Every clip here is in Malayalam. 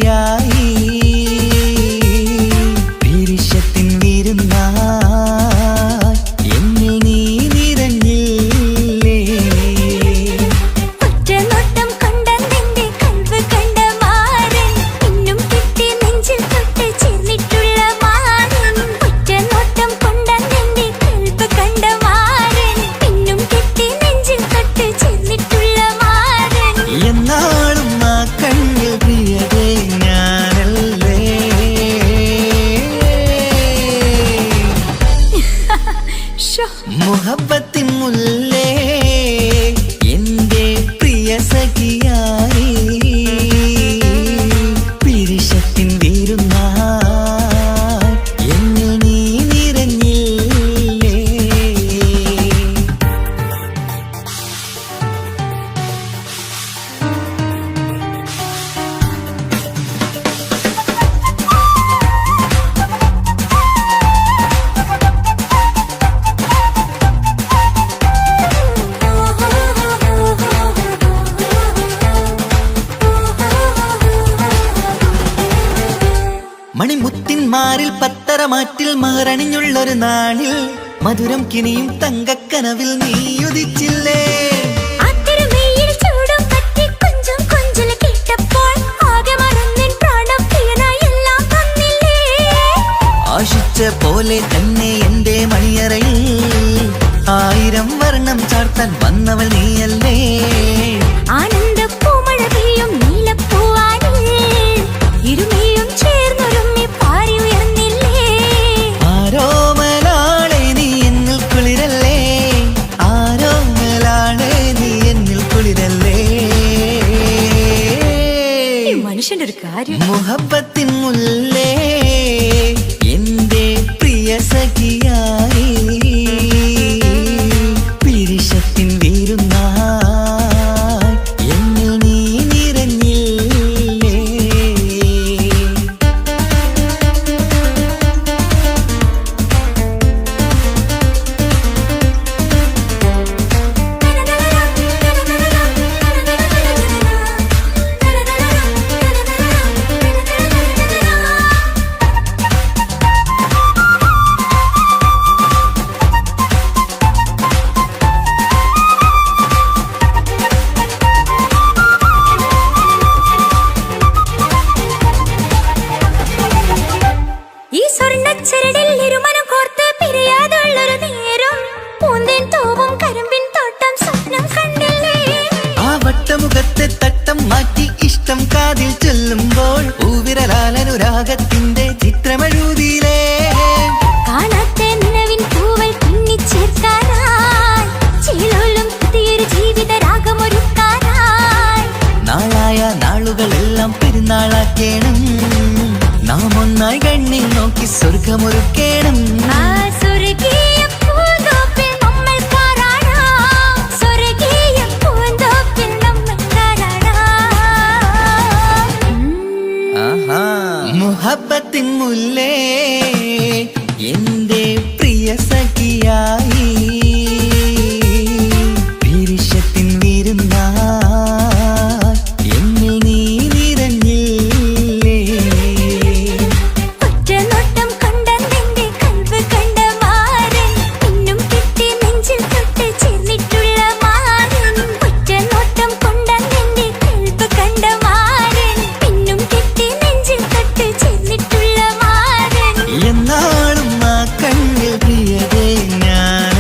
സഖിയായി പീരിഷത്തിൻ വിരുന്നായി എന്നിൽ നീ നിറഞ്ഞില്ലേ. ഒറ്റനോട്ടം കൊണ്ട നിന്റെ കൽവ് കണ്ട മാരൻ ഇന്നും കിട്ടി നെഞ്ചിൽ തൊട്ട് ചേർന്നിട്ടുള്ള മാരൻ. ഒറ്റനോട്ടം കൊണ്ട നിന്റെ കൽവ് കണ്ട മാരൻ ഇന്നും കിട്ടി നെഞ്ചിൽ തൊട്ട് ചേർന്നിട്ടുള്ള മാരൻ. എന്നാളും ആ കണ്ണിൽ പ്രിയതേ ഞാനല്ലേ. മുഹബത്തിൻ മുല്ലേ എന്റെ പ്രിയ സഖിയായി പിരിശത്തിൻ വിരുന്നായി എന്നിൽ നീ നിറഞ്ഞില്ലേ. മണിമുത്തിന്മാരിൽ പത്തരമാറ്റിൽ മഹറണിഞ്ഞുള്ളൊരു നാളിൽ മധുരം കിനിയും തങ്കക്കനവിൽ നീ ഉദിച്ചില്ലേ. അത്തരമേയിൽ ചൂടും പറ്റി കൊഞ്ചും കൊഞ്ചൽ കേട്ടപ്പോൾ ആകെ മറന്നിൻ പ്രാണം പ്രിയനായി എല്ലാം തന്നില്ലേ. ആശിച്ച പോലെ തന്നെ എന്റെ മണിയറയിൽ 1000 വർണ്ണം ചാർത്താൻ വന്നവൾ നീയല്ലേ. ആനന്ദ പൂമഴ പെയ്യും നീലപ്പൂവാനിൽ ഇരുമയും ചേർന്നൊരുമ്മി പാരി ഉയർന്നില്ലേ. ആരോമലാളെ നീ എന്നിൽ കുളിരല്ലേ. ആരോമലാളെ നീ എന്നിൽ കുളിരല്ലേ. മനുഷ്യന്റെ ഒരു കാര്യം. മുഹബത്തിൻ മുല്ലേ എന്റെ പ്രിയ സഖിയായി പിരിശത്തിൻ വിരുന്നായി എന്നിൽ നീ നിറഞ്ഞില്ലേ. ഈ സ്വർണ്ണച്ചരടിൽ ഇരുമനം കോർത്ത് പിരിയാതുള്ളൊരു നേരം പൂന്തേൻ തൂവും കരിമ്പിൻ തോട്ടം സ്വപ്നം കണ്ടില്ലേ. ആ വട്ടമുഖത്തെ തട്ടം മാറ്റി ഇഷ്ടം കാതിൽ ചൊല്ലുമ്പോൾ പൂവിരലാലനുരാഗത്തിന്റെ ചിത്രമെഴുതിയിലേ. കാണാത്ത നിലവിൻ പൂവൽ പിന്നിച്ചേർക്കാനായി ചിലോലും പുതിയൊരു ജീവിത രാഗമൊരുക്കാനായി നാളായ നാളുകളെല്ലാം പെരുന്നാളാക്കേണം. നാം ഒന്നായി കണ്ണിൽ നോക്കി സ്വർഗമൊരുക്കേണം. ആ സ്വർഗീയ പൂന്തോപ്പിൽ നമ്മൾ കാണാം. സ്വർഗീയ പൂന്തോപ്പിൽ നമ്മൾ കാണാം. ആഹാ. മുഹബത്തിൻ മുല്ലേ എന്റെ പ്രിയ സഖിയായി പിരിശത്തിൻ വിരുന്നായി എന്നിൽ നീ നിറഞ്ഞില്ലേ. ഒറ്റനോട്ടം കൊണ്ട നിന്റെ കൽവ് കണ്ട മാരൻ ഇന്നും കിട്ടി നെഞ്ചിൽ തൊട്ട് ചേർന്നിട്ടുള്ള മാരൻ. ഒറ്റനോട്ടം കൊണ്ട നിന്റെ കൽവ് കണ്ട മാരൻ ഇന്നും കിട്ടി നെഞ്ചിൽ തൊട്ട് ചേർന്നിട്ടുള്ള മാരൻ. എന്നാളും ആ കണ്ണിൽ പ്രിയതേ ഞാൻ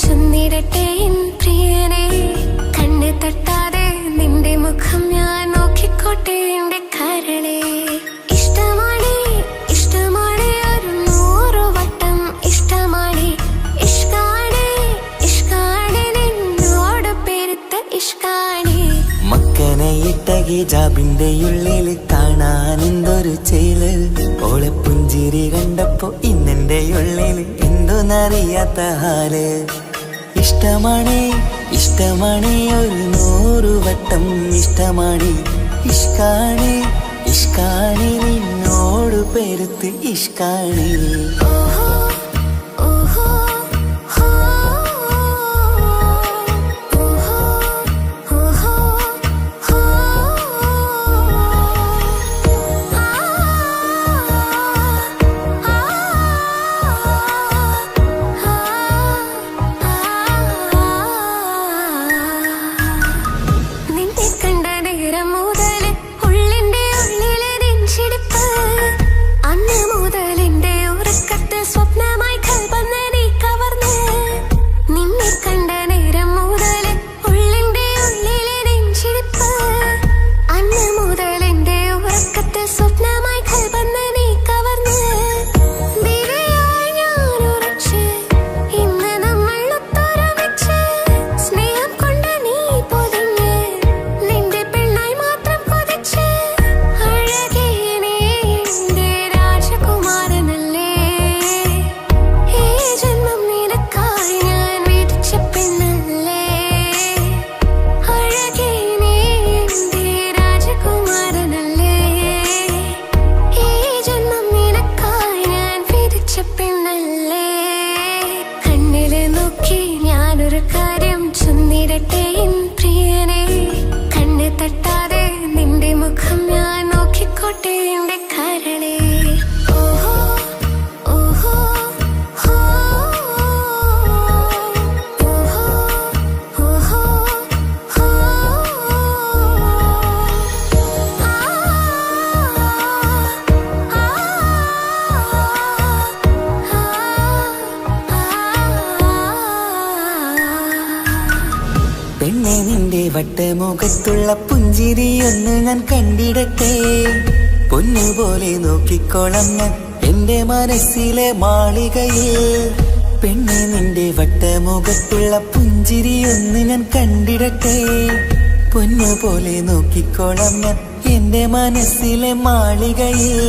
ചൊന്നിടട്ടെ എൻ പ്രിയനെ കണ്ണ് തട്ടാതെ നിന്റെ മുഖം ഞാൻ നോക്കിക്കോട്ടെ എന്റെ കരളെ ഇഷ്ടമാണ് ഇഷ്ടമാണ് ഒരു 100 വട്ടം ഇഷ്ടമാണ് ഇഷ്കാണ് ഇഷ്കാണ് നിന്നോട് പെരുത്ത ഇഷ്കാണ് മക്കനയിട്ട ഹിജാബിന്റെ ഉള്ളിൽ കാണാൻ എന്തൊരു ചേല് ഓളെ പുഞ്ചിരി കണ്ടപ്പോ ഇന്നെന്റെ ഉള്ളിൽ എന്തോന്നറിയാത്ത ഹാല് ഇഷ്ടമാണ് ഇഷ്ടമാണ് ഒരു 100 വട്ടം ഇഷ്ടമാണ് ഇഷ്കാണ് ഇഷ്കാണ് നിന്നോട് പെരുത്ത് ഇഷ്കാണ് പെണ്ണെ നിന്റെ വട്ടമുഖത്തുള്ള പുഞ്ചിരിയൊന്ന് ഞാൻ കണ്ടിടട്ടെ പൊന്നുപോലെ നോക്കിക്കോളം ഞാൻ എന്റെ മനസ്സിലെ മാളികയിൽ പെണ്ണെ നിന്റെ വട്ടമുഖത്തുള്ള പുഞ്ചിരിയൊന്ന് ഞാൻ കണ്ടിടട്ടെ പൊന്നുപോലെ നോക്കിക്കോളം ഞാൻ എന്റെ മനസ്സിലെ മാളികയിൽ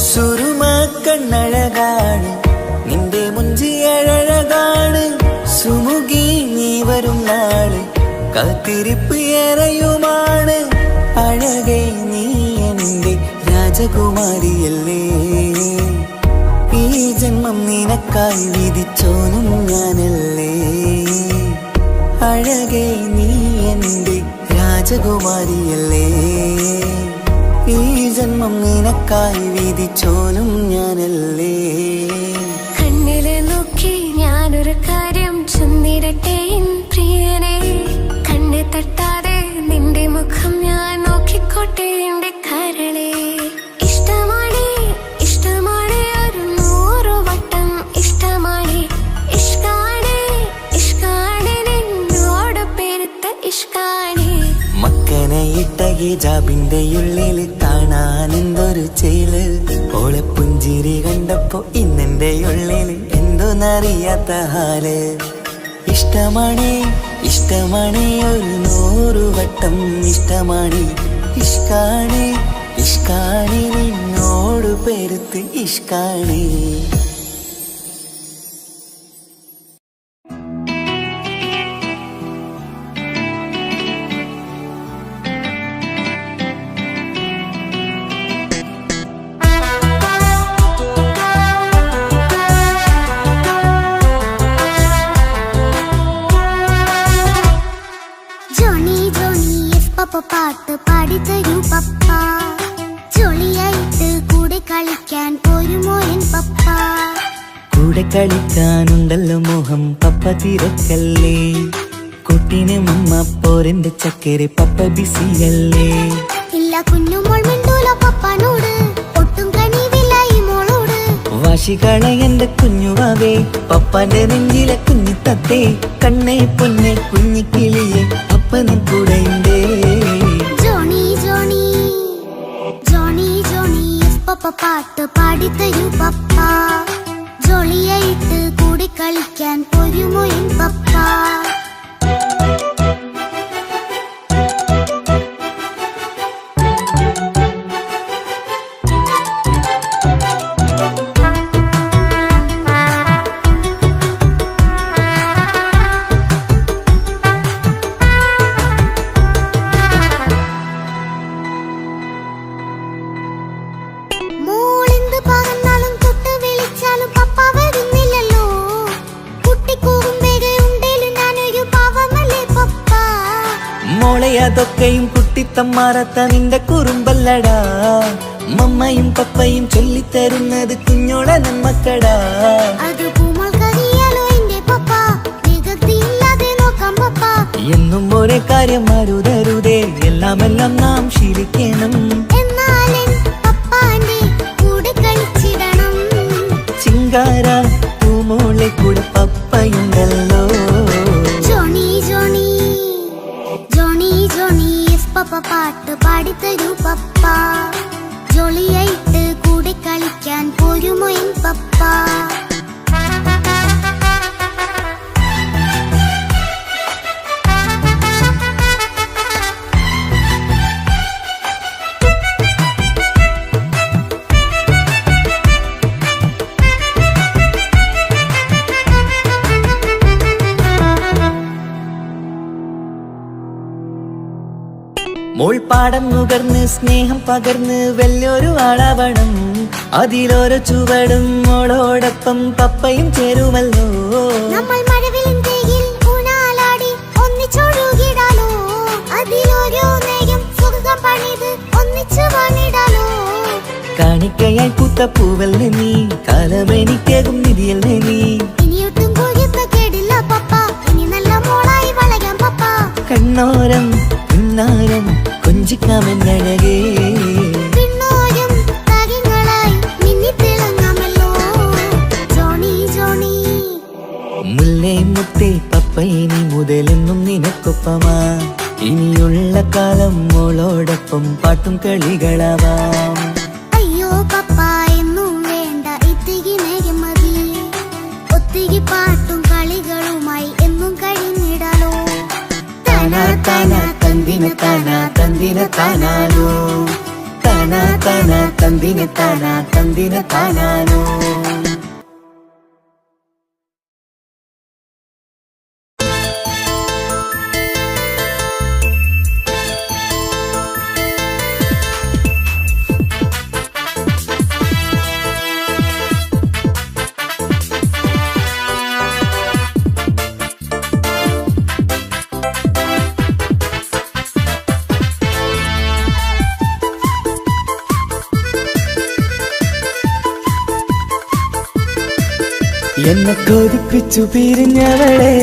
സുറുമ കണ്ണഴകാണ് നിന്റെ മുഞ്ചിയഴകാണ് സുമുഖി നീ വരും നാള് കാത്തിരിപ്പ് ഏറെയുമാണ് അഴകെ നീ എന്റെ രാജകുമാരിയല്ലേ ഈ ജന്മം നിനക്കായി വിധിച്ചോനും ഞാനല്ലേ അഴകെ നീ എന്റെ രാജകുമാരിയല്ലേ ഈ ജന്മം നിനക്കായി വിധിച്ചോനും ഞാനല്ലേ കണ്ണില് നോക്കി ഞാനൊരു കാര്യം ചൊന്നിടട്ടെ എൻ പ്രിയനെ കണ്ണ് തട്ടാതെ നിന്റെ മുഖം ഞാൻ നോക്കിക്കോട്ടെ എന്റെ കരളെ ഇഷ്ടമാണ് ഇഷ്ടമാണ് ഒരു 100 വട്ടം ഇഷ്ടമാണ് ഇഷ്കാണ് ഇഷ്കാണ് നിന്നോട് പെരുത്ത ഇഷ്കാണ് മക്കനയിട്ട ഹിജാബിന്റെ ഉള്ളിൽ കാണാൻ എന്തൊരു ചേല് ഓളെ പുഞ്ചിരി കണ്ടപ്പോ ഇന്നെന്റെ ഉള്ളിൽ എന്തോന്നറിയാത്ത ഹാല് ഇഷ്ടമാണ് ഇഷ്ടമാണ് ഒരു 100 വട്ടം ഇഷ്ടമാണ് ഇഷ്കാണ് ഇഷ്കാണ് നിന്നോട് പെരുത്ത് ഇഷ്കാണ് പാട്ട് പാടിത്തരൂ പപ്പ ജോളിയായിട്ട് കൂടെ കളിക്കാൻ പോരുമോ എൻ പപ്പ കൂടെ കളിക്കാനുണ്ടല്ലോ മോഹം പപ്പ തിരക്കല്ലേ കുട്ടീനെ മമ്മ പോരെന്റെ ചക്കരെ പപ്പ ബിസിയല്ലേ ഇല്ല കുഞ്ഞുമോൾ മിണ്ടൂല പപ്പനോട് ഒട്ടും കനിവില്ല ഈ മോളോട് വാശികളെ എന്റെ കുഞ്ഞുവാവേ പപ്പാന്റെ നെഞ്ചിലെ കുഞ്ഞിത്തത്തേ കണ്ണേ പൊന്നെ കുഞ്ഞിക്കിളിയെ അപ്പനും കൂടെയുണ്ടേ ജോണി ജോണി ജോണി ജോണി പപ്പ പാട്ട് പാടിത്തരൂ പപ്പ ജോളിയായിട്ട് കൂടി കളിക്കാൻ പോരുമോ എൻ പപ്പ മോളെ അതൊക്കെയും കുട്ടിത്തമ്മാറത്ത നിന്റെ കുറുമ്പല്ലടാ മമ്മയും പപ്പയും ചൊല്ലിത്തരുന്നത് കുഞ്ഞോളെ നമ്മക്കടാ എന്നും ഒരേ കാര്യം അരുതരുതേ എല്ലാമെല്ലാം നാം ശീലിക്കണം ചിങ്കാര പൂമോളെ കൂടെ പപ്പയുണ്ടല്ലോ പപ്പ പാട്ട് പാടിത്തരൂ പപ്പ ജോളിയായിട്ട് കൂടെ കളിക്കാൻ പോരുമോ എൻ പപ്പ മോൾ പാടം നുകർന്ന് സ്നേഹം പകർന്ന് വലിയൊരു ആളാവണം അതിലോരോ ചുവടും മോളോടൊപ്പം പപ്പയും ചേരുമല്ലോ നമ്മൾ മഴവിലും തേയിൽ ഊനാലാടി ഒന്നിച്ചൊഴുകിടാലോ അതിലോരോ നേരം സുഖം പണിത് ഒന്നിച്ചു വാണിടാലോ കാണിക്കയായി പൂത്ത പൂവല്ലേ നീ കാലമെനിക്കേകും നിധിയല്ലേ നീ ഇനിയൊട്ടും കൂടിയപ്പ കേടില്ല പപ്പ ഇനി നല്ല മോളായി വളരാം പപ്പ കണ്ണോരം പിന്നാരം കൊഞ്ചിക്കാമെന്നഴകേ പിന്നോരം താരങ്ങളായി മിന്നിത്തിളങ്ങാമല്ലോ ജോണി ജോണി മുല്ലേ മുത്തേ പപ്പ ഇനി മുതലെന്നും നിനക്കൊപ്പമാ ഇനിയുള്ള കാലം മോളോടൊപ്പം പാട്ടും കളികളാവാം അയ്യോ പപ്പ എന്നും വേണ്ട ഇത്തിരി നേരം മതി ഒത്തിരി പാട്ടും കളികളുമായി എന്നും കഴിഞ്ഞിടാലോ താനാ താനാ തന്തിന താനാ തന്തിന താനാനോ താനാ താനാ തന്തിന താനാ തന്തിന താനാനോ എന്നെ കൊതിപ്പിച്ചു പിരിഞ്ഞവളെ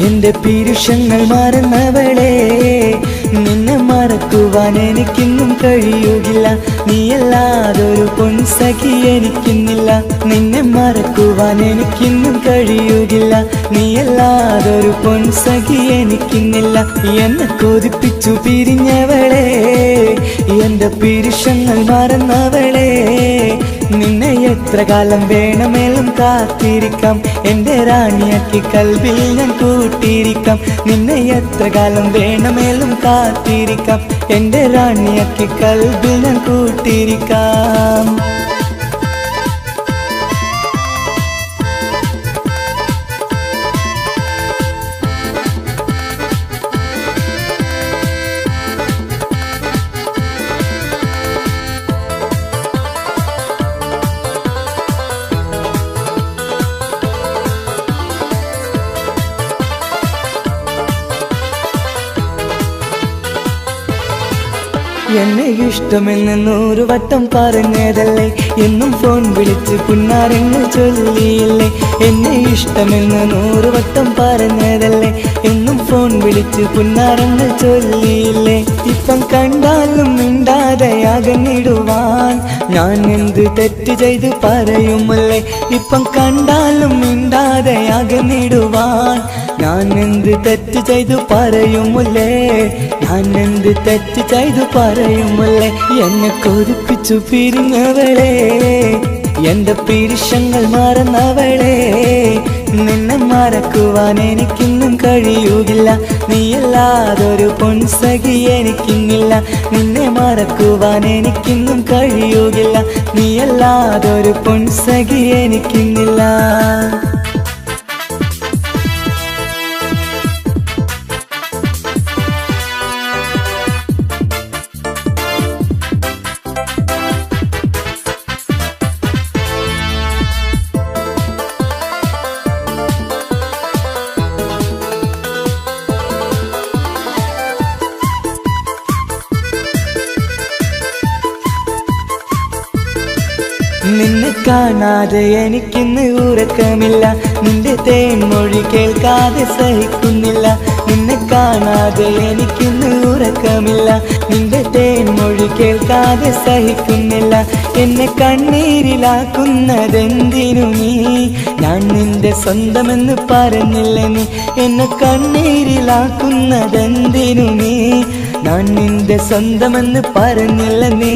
എന്റെ പീരുഷങ്ങൾ മറന്നവളെ നിന്നെ മറക്കുവാൻ എനിക്കിന്നും കഴിയുകില്ല നീയല്ലാതൊരു പൊൻസഖി എനിക്കിന്നില്ല നിന്നെ മറക്കുവാൻ എനിക്കിന്നും കഴിയുകില്ല നീയല്ലാതൊരു പൊൻസഖി എനിക്കിന്നില്ല എന്നെ കൊതിപ്പിച്ചു പിരിഞ്ഞവളെ എന്റെ പീരുഷങ്ങൾ മറന്നവളെ നിന്നെ എത്ര കാലം വേണമെങ്കിലും കാത്തിരിക്കാം എന്റെ റാണിയാക്കി കൽവിൽ ഞാൻ കൂട്ടിയിരിക്കാം നിന്നെ എത്ര കാലം വേണമെങ്കിലും കാത്തിരിക്കാം എന്റെ റാണിയാക്കി കൽവിൽ ഞാൻ കൂട്ടിയിരിക്കാം എന്നെ ഇഷ്ടമെന്ന് 100 വട്ടം പറഞ്ഞതല്ലേ എന്നും ഫോൺ വിളിച്ച് പുന്നാരെന്ന് ചൊല്ലിയില്ലേ എന്നെ ഇഷ്ടമെന്ന് 100 വട്ടം പറഞ്ഞതല്ലേ എന്നും ഫോൺ വിളിച്ച് പുന്നാരങ്ങൾ ചൊല്ലിയില്ലേ. ഇപ്പം കണ്ടാലും മിണ്ടാതെ അകന്നിടുവാൻ ഞാൻ എന്ത് തെറ്റ് ചെയ്ത് പറയുമല്ലേ. ഇപ്പം കണ്ടാലും മിണ്ടാതെ അകന്നിടുവാൻ ഞാൻ എന്ത് തെറ്റ് ചെയ്തു പറയുമല്ലേ. ഞാൻ എന്ത് തെറ്റ് ചെയ്തു പറയുമല്ലേ. എന്നെ കൊതിപ്പിച്ചു പിരിഞ്ഞവളെ, എന്റെ പിരിശങ്ങൾ മറന്നവളെ. നിന്നെ മറക്കുവാൻ എനിക്കിന്നും കഴിയുകില്ല, നീയല്ലാതൊരു പൊൻസഖി എനിക്കിന്നില്ല. നിന്നെ മറക്കുവാൻ എനിക്കിന്നും കഴിയുകില്ല, നീയല്ലാതൊരു പൊൻസഖി എനിക്കിന്നില്ല. നിന്നെ കാണാതെ എനിക്കിന്ന് ഉറക്കമില്ല, നിന്റെ തേൻമൊഴി കേൾക്കാതെ സഹിക്കുന്നില്ല. നിന്നെ കാണാതെ എനിക്കിന്ന് ഉറക്കമില്ല, നിന്റെ തേൻമൊഴി കേൾക്കാതെ സഹിക്കുന്നില്ല. എന്നെ കണ്ണീരിലാക്കുന്നതെന്തിനു നീ, ഞാൻ നിന്റെ സ്വന്തമെന്ന് പറഞ്ഞില്ല നീ. എന്നെ കണ്ണീരിലാക്കുന്നതെന്തിനു നീ, ഞാൻ നിന്റെ സ്വന്തമെന്ന് പറഞ്ഞില്ല നീ.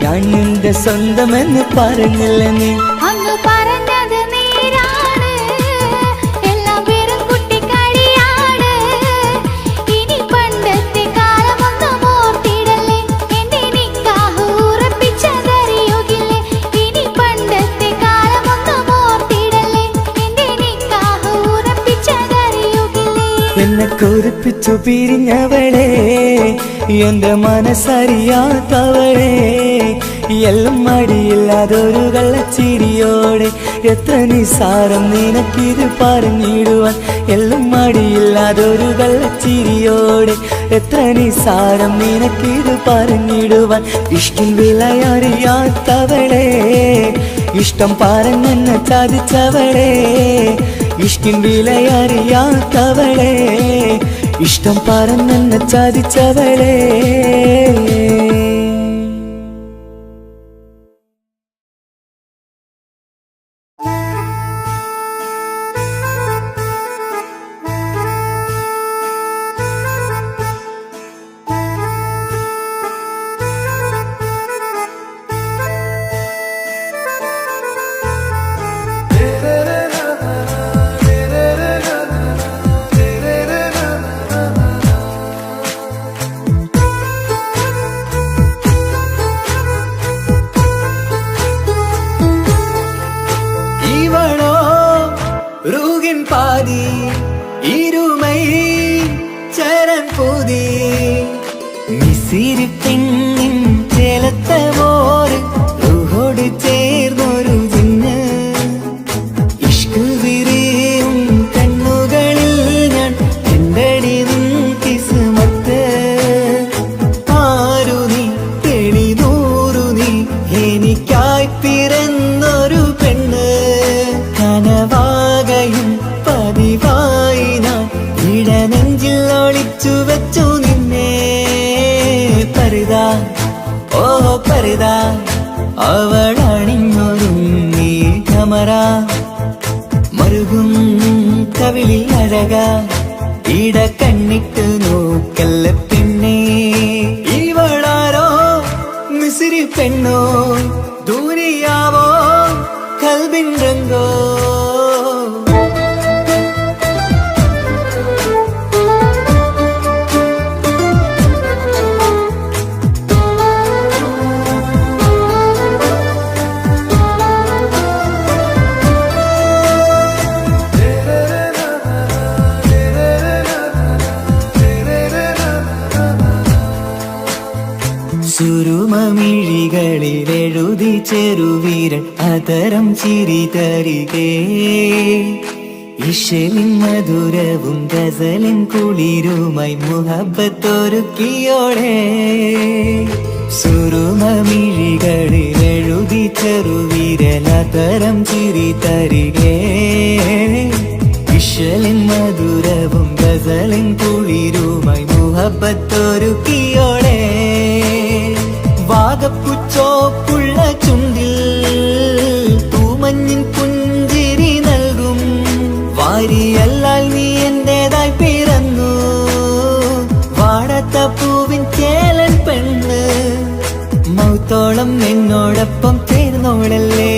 ഞാൻ നിന്റെ സ്വന്തമെന്ന് പറഞ്ഞില്ല നീ. അങ്ങ് പറഞ്ഞത് നേരാണ്, എല്ലാം വെറും കുട്ടിക്കളിയാണ്. ഇനി പണ്ടത്തെ കാലമൊന്നും ഓർത്തിടല്ലേ, എന്റെ നിക്കാഹ് ഉറപ്പിച്ചതറിയുകില്ലേ. ഇനി പണ്ടത്തെ കാലമൊന്നും ഓർത്തിടല്ലേ, എന്റെ നിക്കാഹ് ഉറപ്പിച്ചതറിയുകില്ലേ. എന്നെ കൊതിപ്പിച്ചു പിരിഞ്ഞവളെ, എന്റെ മനസ്സറിയാത്തവളെ. എല്ലാം മടിയില്ലാതൊരു കള്ളച്ചിരിയോടെ, എത്ര നിസാരം നിനക്കിത് പറഞ്ഞിടുവാൻ. എല്ലാം മടിയില്ലാതൊരു കള്ളച്ചിരിയോടെ, എത്ര നിസാരം നിനക്കിത് പറഞ്ഞിടുവാൻ. ഇഷ്കിൻ വിലയറിയാത്തവളെ, ഇഷ്ടം പറഞ്ഞെന്നെ ചതിച്ചവളെ. ഇഷ്കിൻ വിലയറിയാത്തവളെ, ഇഷ്ടം പറഞ്ഞെന്നെ ചതിച്ചവളെ. ரூகின் பாதி இருமை சரண் பூதி மிசிறு பெண்ணின் ചേലത്തെ മോര് റൂഹോട് ചേർന്നൊരു ജിന്ന്. ഇഷ്ക് വിരിയും കണ്ണുകളിൽ ഞാൻ കണ്ടടി നിൻ കിസ്മത്ത്. ആരു നീ തെളിനൂറു നീ, എനിക്കായി പിറന്നൊരു പെണ്ണ്. കനവാകയും പതിവായി ഞാൻ ഇടനെഞ്ചിൽ ഒളിച്ചു വെച്ചു നിന്നെ. പരിതാ ഓ പരിതാ, അവളണിഞ്ഞൊരുങ്ങി കമറ. മറുകും കവിളിൽ അഴക, ഇട കണ്ണിട്ട് നോക്കല്ല പിന്നെ. ഇവളാരോ മിസിരി പെണ്ണോ, ദൂരിയാവോ കൽബിൻ രംഗോ. സുരുമമിഴികളിൽ എഴുതി ചെറുവിരൽ അതരം ചിരി തരികേ. ഇശലിൻ മധുരവും ഗസലിൻ കുളിരുമായി മുഹബത്തൊരുക്കിയോടെ. സുരുമമിഴികളിൽ എഴുതി ചെറുവിരൽ അതരം ചിരി തരികേ. ഇശലിൻ മധുരവും ഗസലിൻ കുളിരുമായി മുഹബത്തൊരുക്കിയോളെ വാഗപ്പുച്ചോപ്പുള്ള ചുണ്ടിൽ തൂമഞ്ഞിൻ പുഞ്ചിരി നൽകും വാരിയല്ലാൽ നീ എന്റേതായി പിറന്നു വാടാത്ത പൂവിൻ ചേലൻ പെണ്ണ് മൗത്തോളം എന്നോടൊപ്പം ചേർന്നോളല്ലേ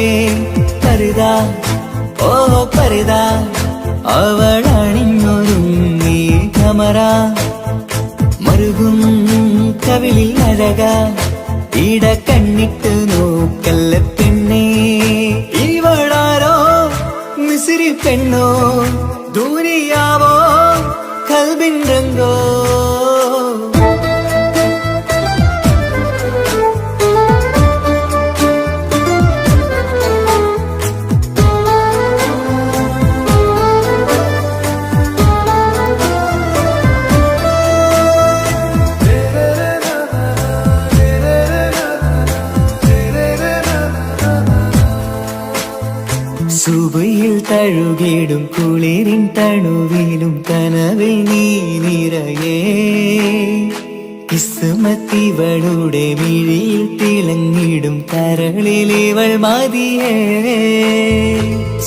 പരിതാ ഓ പരിതാ അവളണിഞ്ഞൊരുങ്ങി കമറ മറുകും കവിളിൽ അഴക ഇട കണ്ണിട്ട് നോക്കല്ല പെണ്ണേ ഇവളാരോ മിസിരി പെണ്ണോ ദൂരിയാവോ കൽബിൻ രംഗോ സുബയിൽ തഴുകിടും കുളിരിൻ തണുവിലും കനവിൽ നീ നിറയേ കിസ്മത്തിവളുടെ മിഴിയിൽ തിളങ്ങിടും കരളിലിവൾ മതിയേ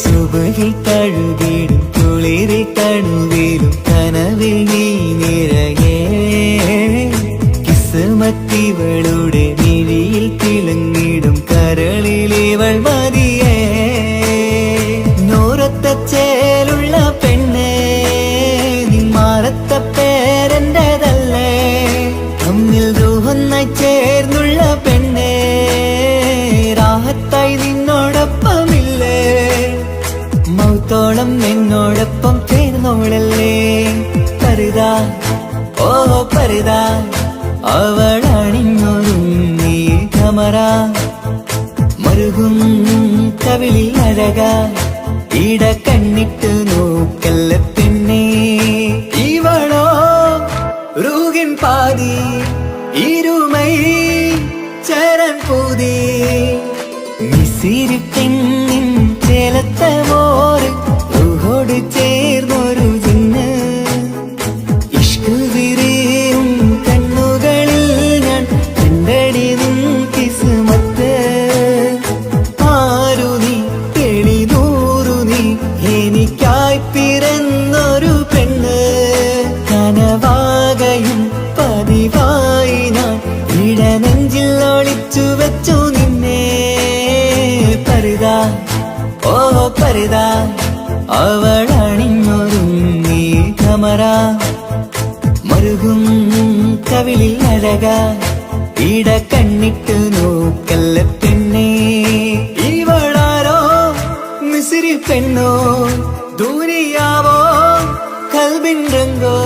സുബയിൽ തഴുകിടും കുളിരിൽ തണുവിലും കനവിൽ നീ നിറയേ കിസ്മത്തിവളുടെ മിഴിയിൽ തിളങ്ങിടും കരളിലിവൾ മതിയേ ചേലുള്ള പെണ്ണേ നിന്മാറത്ത പേരെന്റേതല്ലേ തമ്മിൽ ദൂഹൊന്നായി ചേർന്നുള്ള പെണ്ണേ രാഹത്തായി നിന്നോടൊപ്പമില്ലേ മൗത്തോളം എന്നോടൊപ്പം ചേർന്നോളല്ലേ പരിതാ ഓ പരിതാ അവളണിഞ്ഞൊരുങ്ങി കമറ മറുകും കവിളിൽ അഴക ഇട കണ്ണിട്ട് നോക്കല്ല പെണ്ണേ ഇവളോ റൂകിൻ പാതി ഇരുമൈ ചരൻ പൂതി മിസിരി പെണ്ണിൻ ചേലത്ത മോര് റൂഹോട് ചേർന്നൊരു ജിന്ന് ഇഷ്ക് വിരിയും കണ്ണുകളിൽ ഞാൻ കണ്ടടി നിൻ കിസ്മത്ത് ആരു നീ എനിക്കായി പിറന്നൊരു പെണ്ണ് കനവാകയും പതിവായി ഞാൻ ഇടനെഞ്ചിൽ ഒളിച്ചു വെച്ചു നിന്നെ പരിതാ ഓ പരിതാ അവളണിഞ്ഞൊരുങ്ങി കമറ മറുകും കവിളിൽ അഴക ഇട കണ്ണിട്ട് നോക്കല്ല പെണ്ണേ ഇവളാരോ മിസിരി പെണ്ണോ ദൂരിയാവോ കൽബിൻ രംഗോ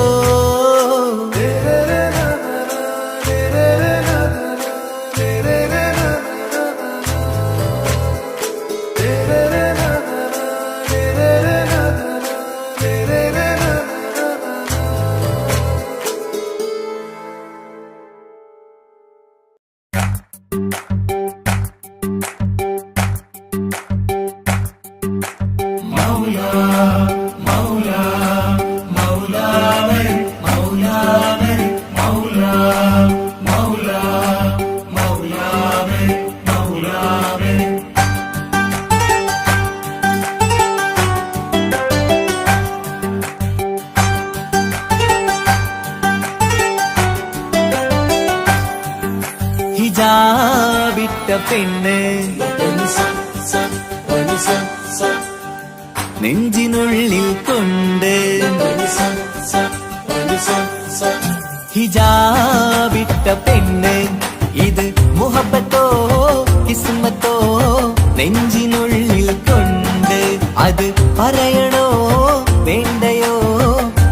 ഹിജാബിട്ട പെണ്ണ് നെഞ്ചിനുള്ളിൽ കൊണ്ട് ഹിജാബിട്ട പെണ്ണ് ഇത് മുഹബത്തോ കിസ്മത്തോ നെഞ്ചിനുള്ളിൽ കൊണ്ട് അത് പറയണോ വേണ്ടയോ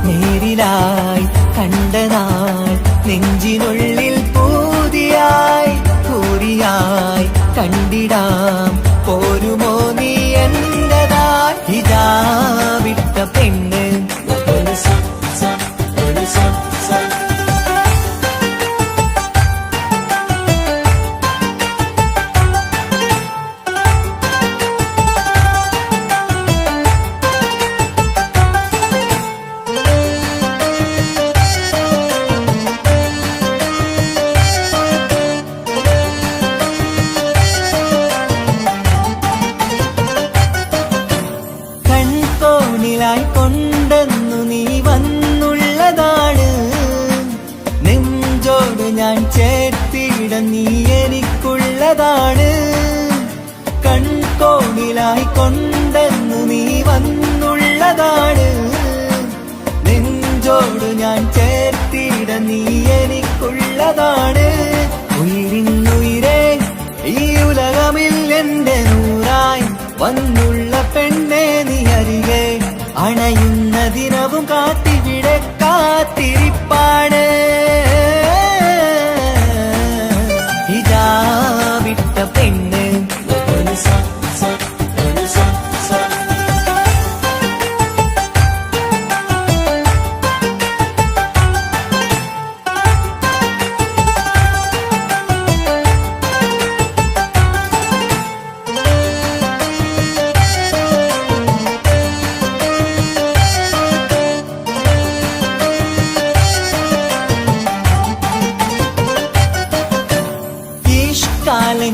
നേരിലായി കണ്ട നാൾ നെഞ്ചിനുള്ളിൽ പൂതിയായി പൂരിയായി കണ്ടിടാം പോരുമോ നീ എന്റതായി ഹിജാബിട്ട പെണ്ണ് കൊണ്ടെന്നു നീ വന്നുള്ളതാണ്. നെഞ്ചോട് ഞാൻ ചേർത്തിട നീ എനിക്കുള്ളതാണ്. ഉയിരിന്നുയിരേ ഈ ഉലകമിൽ എന്റെ നൂറായി വന്നുള്ള പെണ്ണെ നീ അരികെ അണയുന്ന ദിനവും കാത്തിവിടെ കാത്തിരിപ്പാണ്. ഹിജാബിട്ട പെണ്ണ്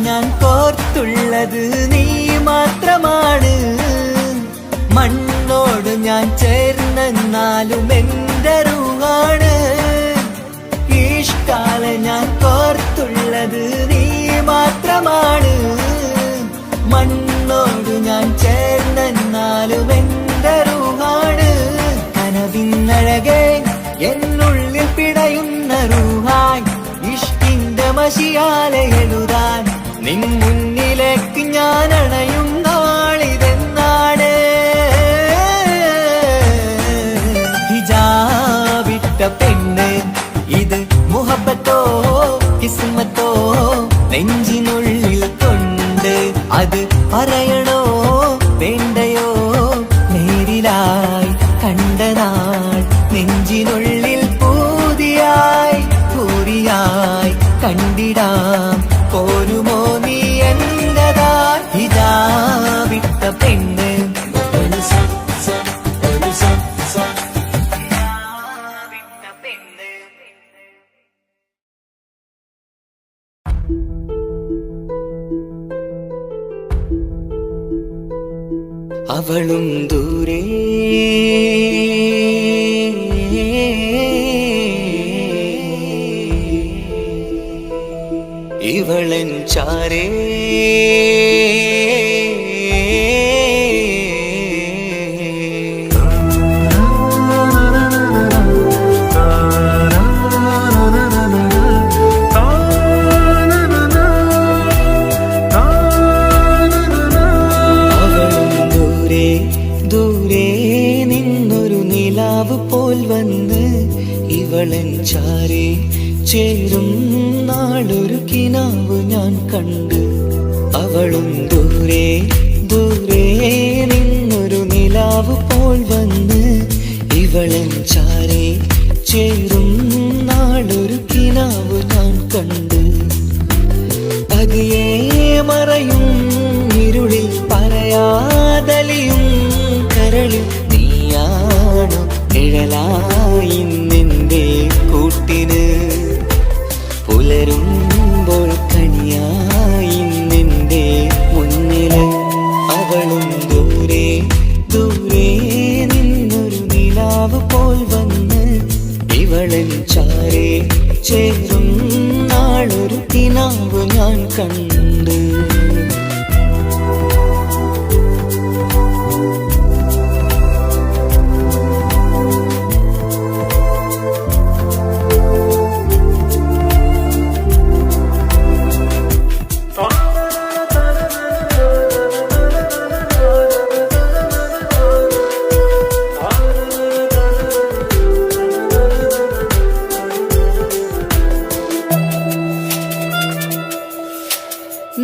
ഞാൻ കോർത്തുള്ളത് നീ മാത്രമാണ്. മണ്ണോട് ഞാൻ ചേർന്നെന്നാലും എന്റെ റൂഹാണ്. ഇഷ്കാല ഞാൻ കോർത്തുള്ളത് നീ മാത്രമാണ്. മണ്ണോട് ഞാൻ ചേർന്നെന്നാലും എന്റെ റൂഹാണ്. കനവിന്നഴകെ എന്നുള്ളിൽ പിടയുന്ന റൂഹായി ഇഷ്കിന്റെ മഷിയാലെ എഴുതാൻ നിൻ മുന്നിലേക്ക് ഞാൻ അണയും നാളിതെന്നാണ്. ഹിജാബിട്ട പെണ്ണ് ഇത് മുഹബത്തോ കിസ്മത്തോ നെഞ്ചിനുള്ളിൽ കൊണ്ട് അത് പറയണോ വേണ്ടയോ നേരിലായി കണ്ട നാൾ നെഞ്ചിനുള്ളിൽ പൂതിയായി പൂരിയായി കണ്ടിടാം പോരുമോ നീ എന്നതാ. ഹിജാബിട്ട പെണ്ണ് അവളും ദൂരെ ഇവളൻ ചാരേ പോൽ വന്ന് ഇവളൻ ചാരേ ചേരും നാളൊരു കിനാവ് ഞാൻ കണ്ട്. അവളും ദൂരെ ദൂരെ നിന്നൊരു നിലാവ് പോൽ വന്ന് ഇവളൻ ചാരേ ചേരും നാളൊരു കിനാവ് ഞാൻ കണ്ട്. പതിയെ മറയും ഇരുളിൽ പറയാതലിയും കരളിൽ നീയാണു നിഴലായി നിന്റെ കൂട്ടിന്. പുലരുമ്പോൾ കണിയായി നിന്റെ മുന്നില്. അവളും ദൂരെ ദൂരെ നിന്നൊരു നിലാവ് പോൽ വന്ന് ഇവളൻ ചാരേ ചേരും നാളൊരു കിനാവ് ഞാൻ കണ്ട്.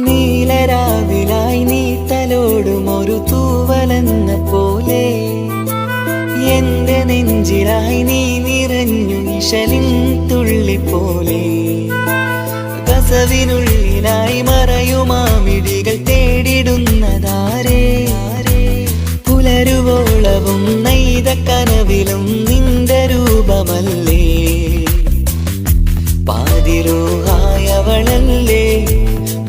നീലരാവിലായി നീ തലോടും ഒരു തൂവലെന്ന പോലെ എന്റെ നെഞ്ചിലായി നീ നിറഞ്ഞു ഇശലിൻ തുള്ളി പോലെ. കസവിനുള്ളിലായി മറയുമാമിടികൾ തേടിടുന്നതാരേ. പുലരുവോളവും നെയ്ത കനവിലും നിന്റെ രൂപമല്ലേ. പാതിരൂഹായവളല്ലേ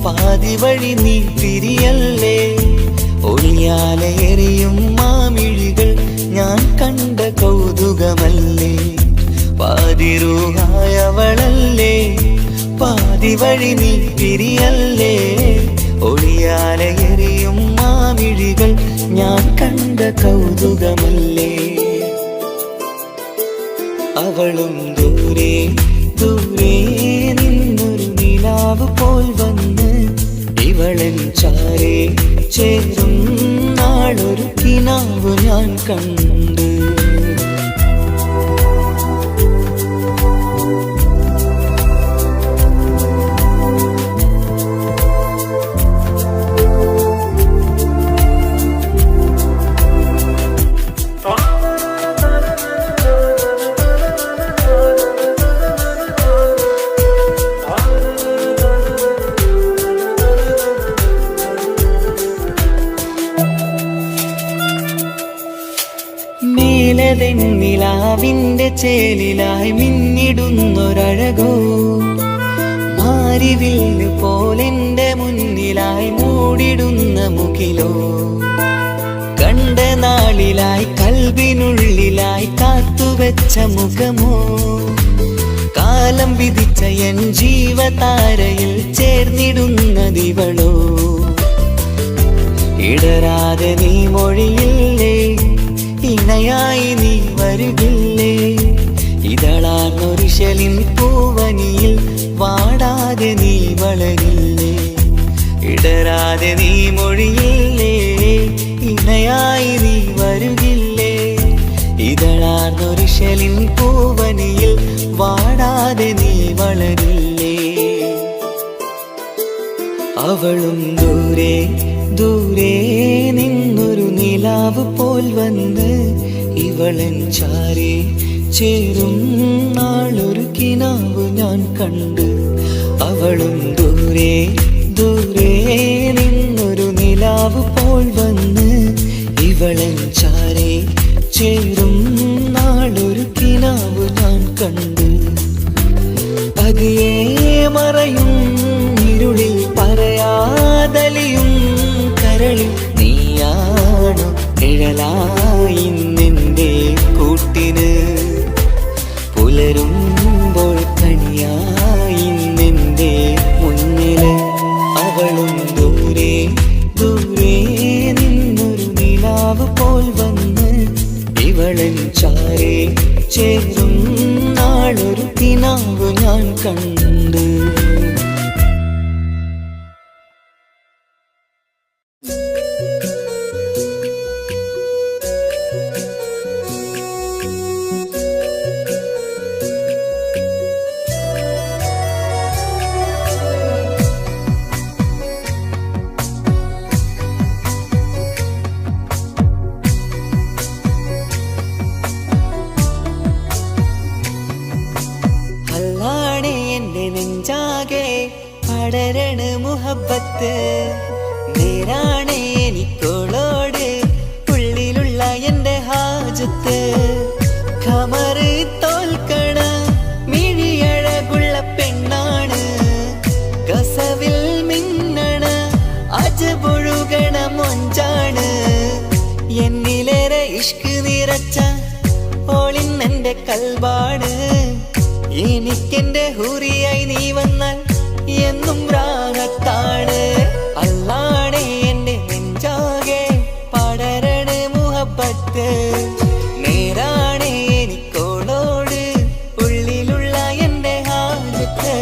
പാതി വഴി നീ തിരിയല്ലേ. ഒളിയാലെ എറിയും മാമിഴികൾ ഞാൻ കണ്ട കൗതുകമല്ലേ. പാതിരൂഹായവളല്ലേ പാതി വഴി നീ തിരിയല്ലേ. ഒളിയാലെ എറിയും മാമിഴികൾ ഞാൻ കണ്ട കൗതുകമല്ലേ. അവളും ദൂരെ ദൂരെ നിന്നൊരു നിലാവ് പോൽ വന്ന് ഇവളൻ ചാരേ ചേരും നാളൊരു കിനാവ് ഞാൻ കണ്ട്. നിലാവിന്റെ ചേലിലായി മിന്നിടുന്നൊരഴകോ മാരിവില്ല് പോലെന്റെ മുന്നിലായി മൂടിടുന്ന മുകിലോ. കണ്ട നാളിലായി കൽബിനുള്ളിലായി കാത്തുവെച്ച മുഖമോ. കാലം വിധിച്ച എൻ ജീവതാരയിൽ ചേർന്നിടുന്നതിവളോ. ഇടരാതെ നീ മൊഴിയില്ലേ, ഇണയായി നീ വരുകില്ലേ. ഇതളാർന്നൊരിശലിൻ പൂവനിയിൽ വാടാതെ നീ വളരില്ലേ. ഇടരാതെ നീ മൊഴിയില്ലേ, ഇണയായി നീ വരുകില്ലേ. ഇതളാർന്നൊരിശലിൻ പൂവനിയിൽ വാടാതെ നീ വളരില്ലേ. അവളും ദൂരെ ദൂരെ നിന്നൊരു നിലാവ് പോൽ വന്ന് ഇവളൻ ചാരേ ചേരും നാളൊരു കിനാവ് ഞാൻ കണ്ട്. അവളും ദൂരെ ദൂരെ നിന്നൊരു നിലാവ് പോൽ വന്ന് ഇവളൻ ചാരേ ചേരും നാളൊരു കിനാവ് ഞാൻ കണ്ട്. പതിയെ മറയും ഇരുളിൽ പറയാതലിയും കരളിൽ നീയാണു നിഴലായി നിന്റെ കൂട്ടിന്. പുലരുമ്പോൾ കണിയായി നിന്റെ മുന്നില്. അവളും ദൂരെ ദൂരെ നിന്നൊരു നിലാവ് പോൽ വന്ന് ഇവളൻ ചാരേ ചേരും നാളൊരു കിനാവ് ഞാൻ കണ്ട്. പടരണ മുഹബത്ത് നേരാണ് എനിക്കോളോട് ഉള്ളിലുള്ള എന്റെ ഹാജത്ത്. ഖമറ് തോൽക്കണ മിഴിയഴകുള്ള പെണ്ണാണ്. കസവിൽ മിന്നണ അജബൊഴുകണ മൊഞ്ചാണ്. എന്നിലേറെ ഇഷ്ക് നിറച്ച ഓളിന്നെന്റെ കൽബാണ്. എനിക്കെന്റെ ഹൂറിയായി നീ വന്നാൽ എന്നും രാഗത്താണ്. അല്ലാണേ എന്റെ നെഞ്ചാകെ പടരണ മുഹബത്ത് നേരാണേ എനിക്കോളോട് ഉള്ളിലുള്ള എന്റെ ഹാജത്ത്.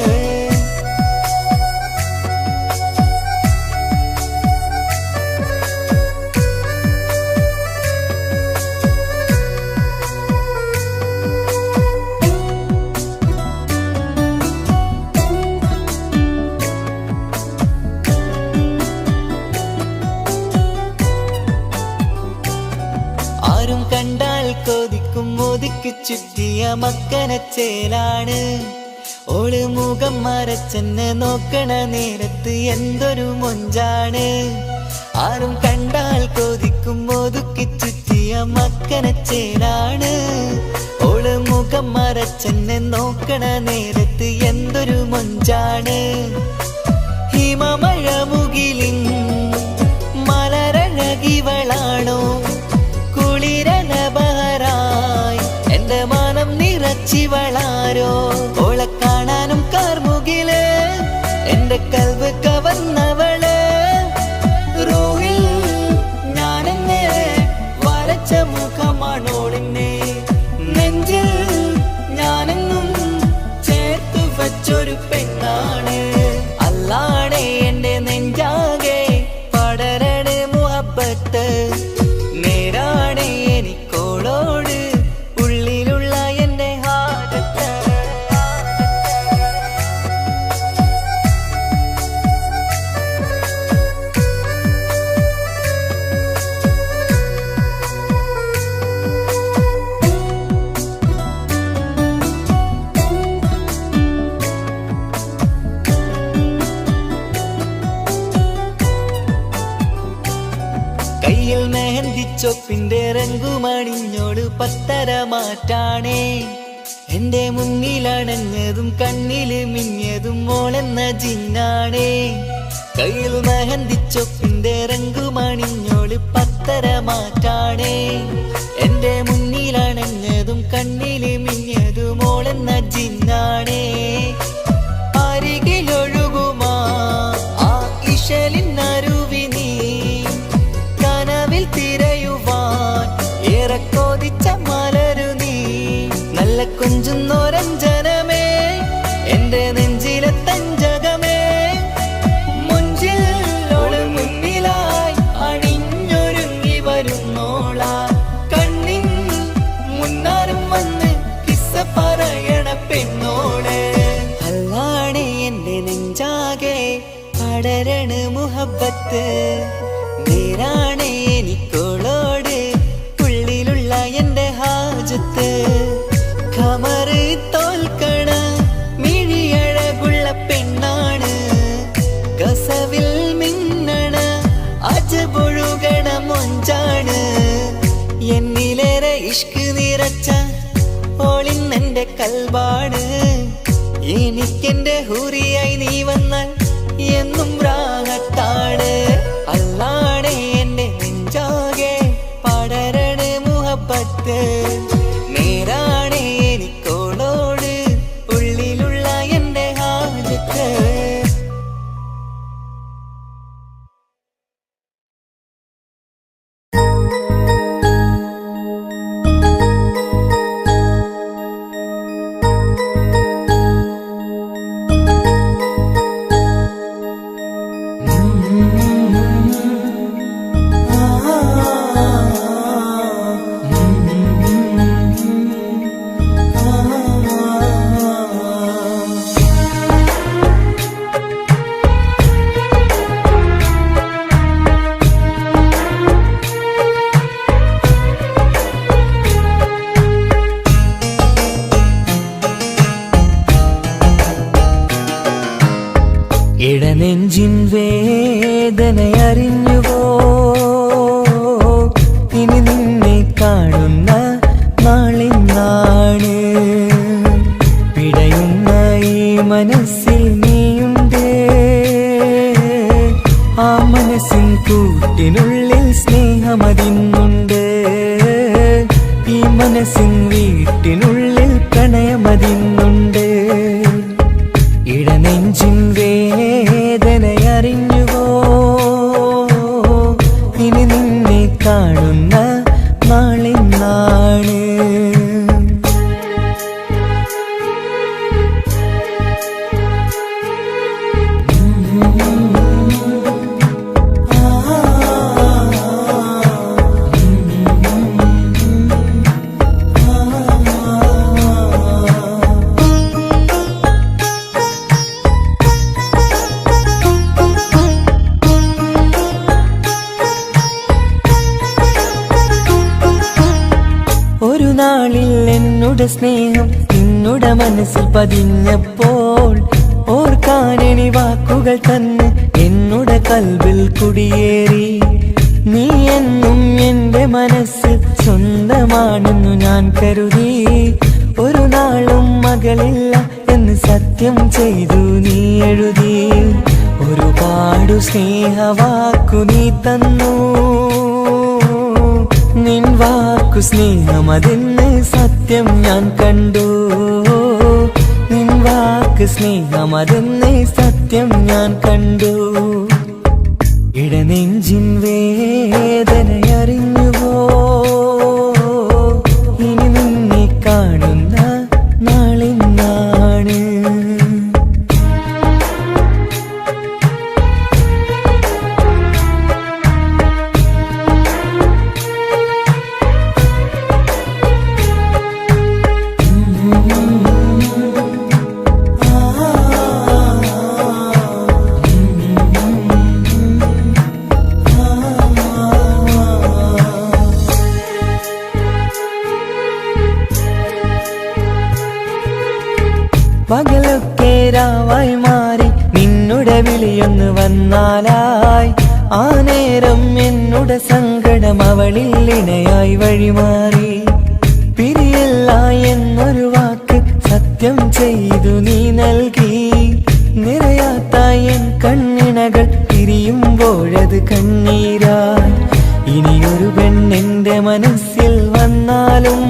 കണ്ടാൽ കൊതിക്കും ഒതുക്കി ചുറ്റിയ മക്കനച്ചേലാണ്. ഓള് മുഖം മറച്ചെന്നെ നോക്കണ നേരത്ത് എന്തൊരു മൊഞ്ചാണ്. ആരും കണ്ടാൽ കൊതിക്കും ഒതുക്കി ചുറ്റിയ മക്കനച്ചേലാണ്. ഓള് മുഖം മറച്ചെന്നെ നോക്കണ നേരത്ത് എന്തൊരു മൊഞ്ചാണ്. ഹിമമഴ മുകിലിൻ മലരഴകിവളാണോ കുളിരനബഹരായി എന്റെ മാനം നിറച്ചിവളാരോ. ഓളെ കാണാനും കാർമുകില് എന്റെ കൽവ് കവർന്നവള്. റൂഹിൽ ഞാനെന്നെ കൊതിച്ചൊരു പെണ്ണാണ്. അല്ലാണേ എന്റെ നെഞ്ചാകെ പടരണ മുഹബത്ത്. നേരാണേ എനിക്കോളോട് ഉള്ളിലുള്ള എന്റെ ഹാജത്ത്. കയ്യിൽ മെഹന്തിച്ചൊപ്പിന്റെ രംഗുമണിഞ്ഞോട് പത്തര മാറ്റാണേ. എന്റെ മുന്നിലണഞ്ഞതും കണ്ണില് മിന്നിയതും മോളെന്ന ജിന്നാണേ. കയ്യിൽ മെഹന്തിച്ചൊപ്പിന്റെ രംഗുമണിഞ്ഞോട് പത്തര മാറ്റാണേ. എന്റെ മുന്നിലണഞ്ഞതും കണ്ണില് മിന്നിയതും മോളെന്ന ജിന്നാണേ. അരികിലൊഴുകുമാ ആ ഇശലിനരുവി നീ കനവിൽ തിരയുവാൻ ഏറെ കൊതിച്ച മലരു നീ. നല്ല കുഞ്ചുന്നോരഞ്ജനമേ എന്റെ നെഞ്ചിലെ തഞ്ചകമേ. മുഞ്ചിലോള് മുന്നിലായി അണിഞ്ഞൊരുങ്ങി വരുന്നോളാ. കണ്ണിൻ മുന്നാരും വന്ന് കിസ്സ പറയണ പെണ്ണോള്. അല്ലാണേ എന്റെ നെഞ്ചാകെ പടരണ മുഹബത്ത്. നേരാണേ എനിക്കോളോട് ഉള്ളിലുള്ള എന്റെ ഹാജത്ത്. ഖമറ് തോൽക്കണ മിഴിയഴകുള്ള പെണ്ണാണ്. കസവിൽ മിന്നണ അജബൊഴുകണ മൊഞ്ചാണ്. എന്നിലേറെ ഇഷ്ക് നിറച്ച ഓളിന്നെന്റെ കൽബാണ്. എനിക്കെന്റെ ഹൂറിയായി നീ വന്നാൽ എന്നും രാഗത്താണ്. അല്ലാണേ എന്റെ നെഞ്ചാകെ പടരണ മുഹബത്ത്. നേരാണേ എനിക്കോളോട് ഉള്ളിലുള്ള എന്റെ ഹാജത്ത്. ഇടനെഞ്ചിൻ വേദനയറിഞ്ഞുവോ? ഇനി നിന്നെ കാണുന്ന നാളിന്നാണ്. പിടയുന്ന ഈ മനസ്സിൽ നീയുണ്ട്. ആ മനസ്സിൻ കൂട്ടിനുള്ളിൽ സ്നേഹമതിന്നുണ്ട്. ഈ മനസ്സിൻ വീട്ടിനുള്ളിൽ പ്രണയമതിന്നുണ്ട്. ഇടനെഞ്ചിൻ വേദനയറിഞ്ഞുവോ? ഇനി നിന്നെ കാണുന്ന നാളിന്നാണ്. ഒരു നാളിൽ എന്നുടെ സ്നേഹം നിന്നുടെ മനസ്സിൽ പതിഞ്ഞപ്പോൾ ഓർക്കാനെണി വാക്കുകൾ തന്ന് എന്നുടെ കൽബിൽ കുടിയേറി. നീ എന്നും എന്റെ മനസ്സിൽ സ്വന്തമാണെന്നു ഞാൻ കരുതി. ഒരു നാളും മകളില്ല എന്ന് സത്യം ചെയ്തു നീ എഴുതി. ഒരുപാടു സ്നേഹവാക്കു നീ തന്നു. നിൻ വാക്കു സ്നേഹമതെന്ന് സത്യം ഞാൻ കണ്ടു. നിൻ വാക്ക് സ്നേഹമതെന്ന് സത്യം ഞാൻ കണ്ടു. ഇടനെഞ്ചിൻ വേദനയറിഞ്ഞുവോ? ഇനി നിന്നെ കാണുന്ന നാളിന്നാണ്. പകലൊക്കെ രാവായി മാറി നിന്നുടെ വിളിയൊന്ന് വന്നാലായി ആ നേരം എന്നുടെ സങ്കടം അവളിൽ ഇണയായി വഴിമാറി. പിരിയല്ല എന്നൊരു വാക്ക് സത്യം ചെയ്തു നീ നൽകി. നിറയാത്ത എൻ കണ്ണിണകൾ പിരിയുമ്പോഴത് കണ്ണീരായി. ഇനിയൊരു പെണ്ണെന്റെ മനസ്സിൽ വന്നാലും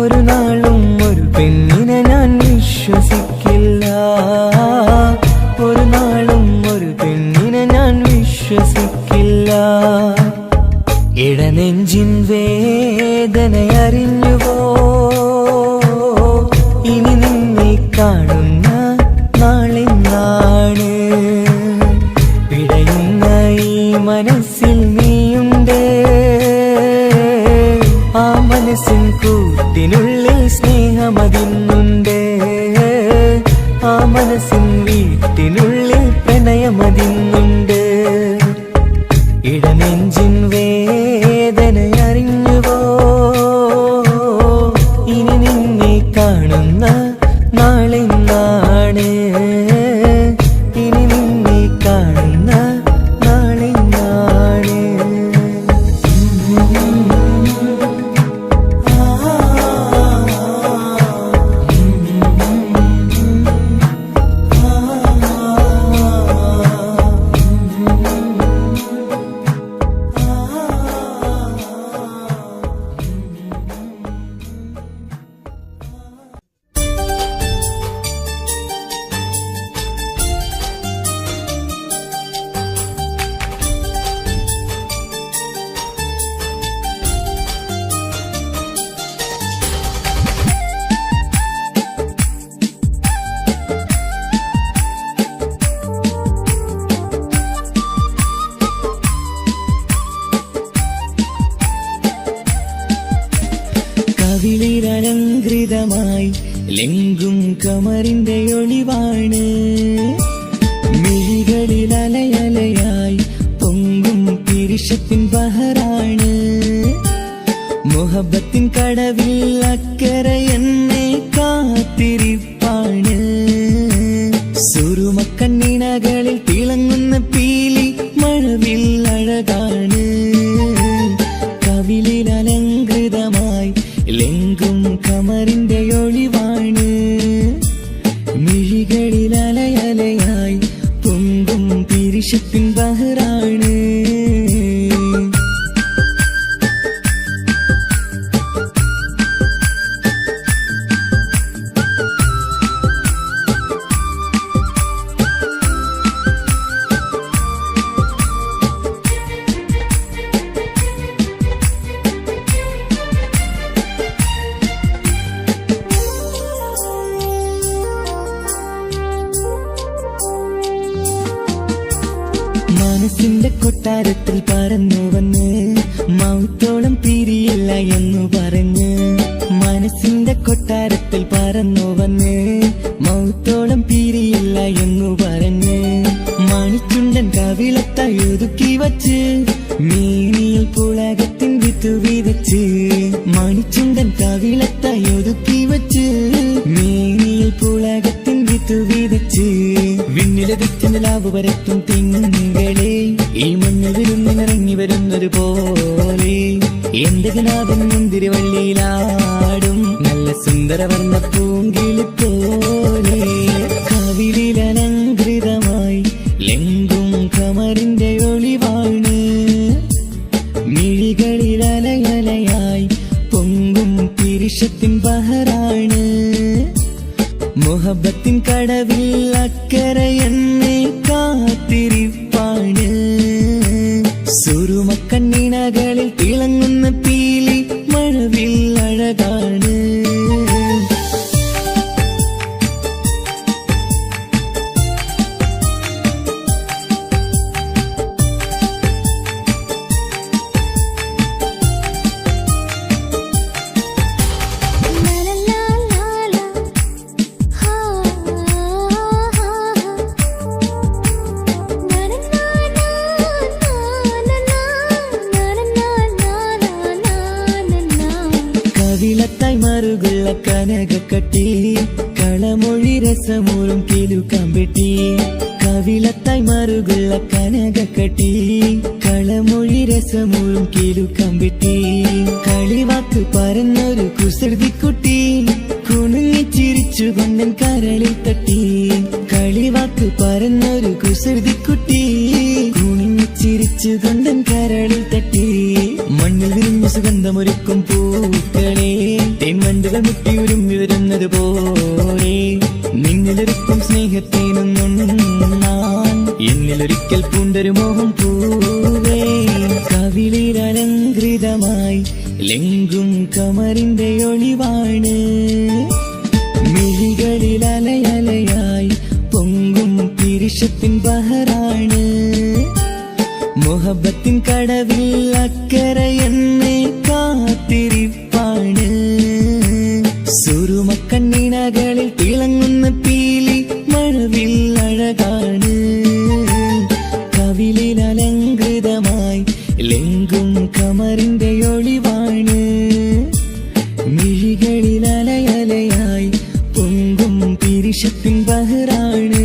ഒരു നാളും ഒരു പെണ്ണിനെ ഞാൻ വിശ്വസിക്കില്ല. ഒരു നാളും ഒരു പെണ്ണിനെ ഞാൻ വിശ്വസിക്കില്ല. ഇടനെഞ്ചിൻ വേദനയറിഞ്ഞുവോ ഇനി നിന്നെ കാണുന്ന നാളെന്നാണ്. പിടയുന്ന ഈ മനസ്സിൽ നീയുണ്ട്. ആ മനസ്സിൻ കൂട്ടിനുള്ളിൽ സ്നേഹമതിന്നുണ്ട്. ആ മനസ്സിൻ വീട്ടിനുള്ളിൽ പ്രണയമതിന്നുണ്ട്. ഇടനെഞ്ചിൻ വേദനയറിഞ്ഞുവോ ഇനി നിന്നെ കാണുന്ന നാളെന്നാണ്. ഇനി നിന്നെ കാണുന്ന നാളെന്നാണ്. കവിളിലലങ്കൃതമായി ലെങ്കും കമറിന്റെ ഒളിവാണ്. മിഴികളിൽ അലയലയായി പൊങ്കും പിരിശത്തിൻ ബഹറാണ്. മുഹബത്തിൻ കടവിൽ അക്കരെ എന്നെ കാത്തിരിപ്പാണ്. സുറുമക്കണ്ണിണകളിൽ തിളങ്ങുന്ന പീലി മഴവിൽ അഴകാണ്. കവിളിൽ അലങ്കൃതമായി ലെങ്കും കമറിന്റെ ഒളിവാണ്. മിഴികളിൽ അലയലയായി പൊങ്കും പിരിശത്തിൻ ബഹറാണ്. മനസ്സിന്റെ കൊട്ടാരത്തിൽ പറന്നു വന്ന് മൗത്തോളം പിരിയില്ല എന്നു പറഞ്ഞ്. മനസ്സിന്റെ കൊട്ടാരത്തിൽ പറന്നു വന്ന് മൗത്തോളം പിരിയില്ല എന്നു പറഞ്ഞ്. മണിച്ചുണ്ടൻ കവിളത്തായി ഒതുക്കി വച്ച് മേനിയിൽ പുളകത്തിൻ വിത്തു വിതച്ച്. മണിച്ചുണ്ടൻ കവിളത്തായി ഒതുക്കി വച്ച് മേനിയിൽ പുളകത്തിൻ വിത്തു വിതച്ച്. വിണ്ണിലതിക്കുന്ന ലാവ് പരത്തും തിങ്കളെ ഈ മണ്ണിൽ വിരുന്നിനിറങ്ങി വരുന്നൊരു പോലെ. എന്റെ ഗനാഥൻ മുന്തിരിവള്ളിയിലാടും നല്ല സുന്ദരവർണ്ണ പൂങ്കിളി പോലെ. കവിളിലലങ്കൃതമായി ലെങ്കും കമറിന്റെ ഒളിവാണ്. മിഴികളിൽ അലയലയായി പൊങ്കും പിരിശത്തിൻ ബഹറാണ്. മുഹബത്തിൻ കടവിൽ അക്കരെ എന്നെ കാത്തിരിപ്പാണ്. സുറുമക്കണ്ണിണകളിൽ തിളങ്ങുന്ന പീലി മഴവിൽ അഴകാണ്. la la la la, ha ha ha. കനകക്കട്ടി കളമൊഴി രസമൂറും കിലുക്കമ്പെട്ടി കവിളത്തായി മറുകുള്ള കനകക്കട്ടി കളമൊഴി രസമൂറും കിലുക്കമ്പെട്ടി കളിവാക്ക് പറഞ്ഞൊരു കുസൃതിക്കുട്ടി കുണുങ്ങിച്ചിരിച്ചു കൊണ്ടൻ കരളിൽ തട്ടി കളിവാക്ക് പറഞ്ഞൊരു കുസൃതിക്കുട്ടി കുണുങ്ങിച്ചിരിച്ചു കൊണ്ടൻ കരളിൽ തട്ടി മണ്ണിൽ വിരിഞ്ഞ സുഗന്ധമൊരുക്കും പൂക്കളെ തേൻവണ്ടുകൾ മുട്ടിയുരുമ്മി വരുന്നത് പോലെ നിന്നിലൊരുക്കും സ്നേഹത്തേനൊന്നുണ്ണാൻ എന്നിലൊരിക്കൽ പൂണ്ടൊരു മോഹം പൂവേ കവിളിൽ അലങ്കൃതമായി ലെങ്കും കമറിന്റെ ഒളിവാണ് മിഴികളിൽ അലയലയായി പൊങ്കും പിരിശത്തിൻ ബഹറാണ് മുഹബത്തിൻ കടവിൽ അക്കരയെന്നെ കാത്തിരിപ്പാണ് സുറുമക്കണ്ണിണകളിൽ തിളങ്ങുന്ന പീലി മഴവിൽ അഴകാണ് കവിളിൽ അലങ്കൃതമായി ലെങ്കും കമറിന്റെ ഒളിവാണ് മിഴികളിൽ അലയലയായി പൊങ്കും പിരിശത്തിൻ ബഹറാണ്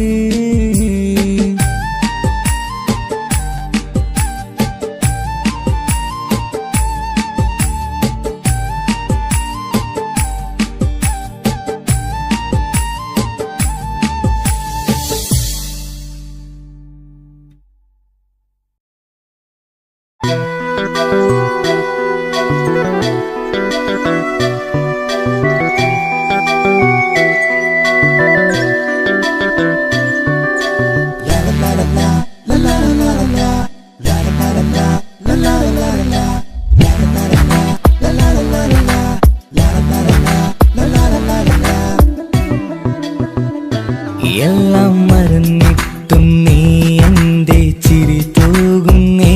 എല്ലാം മറന്നിട്ടും നീ എന്റെ ചിരി തൂകുന്നേ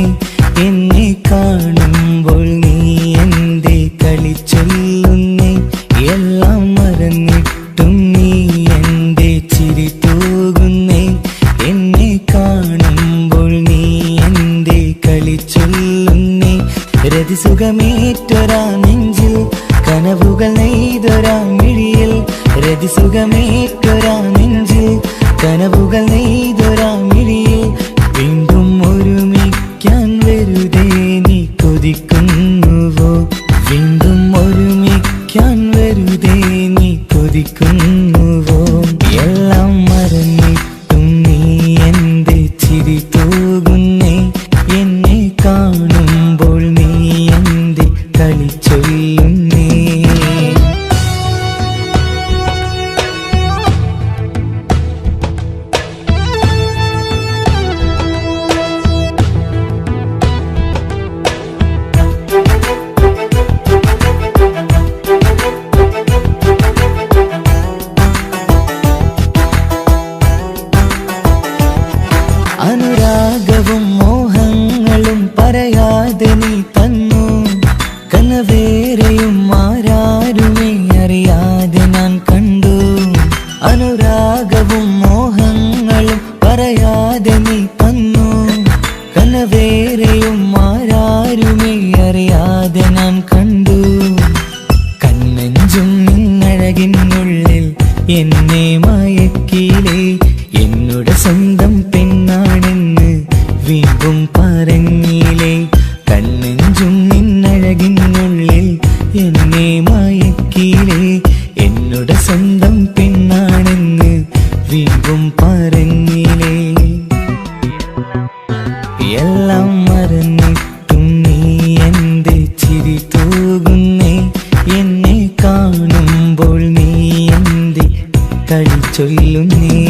എന്നെ കാണുമ്പോൾ നീ എന്റെ കളി ചൊല്ലുന്നേ എല്ലാം മറന്നിട്ടും നീ എന്റെ ചിരി തൂകുന്നേ എന്നെ കാണുമ്പോൾ നീ എന്റെ കളി ചൊല്ലുന്നേ രതിസുഖമേറ്റൊരാ നെഞ്ചിൽ കനവുകൾ നെയ്തൊരാ മിഴിയിൽ രതിസുഖമേറ്റൊരാ നെഞ്ചിൽ കനവുകൾ നെയ്തൊരാ മിഴിയിൽ വീണ്ടും ഒരുമിക്കാൻ വെറുതെ നീ കൊതിക്കുന്നുവോ വീണ്ടും ഒരുമിക്കാൻ വെറുതെ നീ കൊതിക്കുന്നുവോ എല്ലാം മറന്നിട്ടും നീ എന്റെ ചിരി തൂകുന്നേ എന്നെ കാണുമ്പോൾ നീ എന്റെ കളി ചൊല്ലുന്നേ അനുരാഗവും മോഹങ്ങളും പറയാതെ നീ തന്നു കനവേറെയും ആരാരുമേ അറിയാതെ ഞാൻ കണ്ടു അനുരാഗവും മോഹങ്ങളും പറയാതെ നീ തന്നു കനവേറെയും ആരാരുമേ അറിയാതെ ഞാൻ കണ്ടു കണ്ണെഞ്ചും നിന്നഴകിനുള്ളിൽ എന്നെ മയക്കിലേ എന്നോട് സ്വന്തം പെണ്ണാണെന്ന് വീണ്ടും പറഞ്ഞില്ലേ കണ്ണെഞ്ചും നിന്നഴകിനുള്ളിൽ എന്നെ മയക്കിലേ എന്നോട് സ്വന്തം പെണ്ണാണെന്ന് വീണ്ടും പറഞ്ഞില്ലേ എല്ലാം മറന്നിട്ടും നീ എന്റെ ചിരി തൂകുന്നേ എന്നെ കാണുമ്പോൾ നീ എന്റെ കളി ചൊല്ലുന്നേ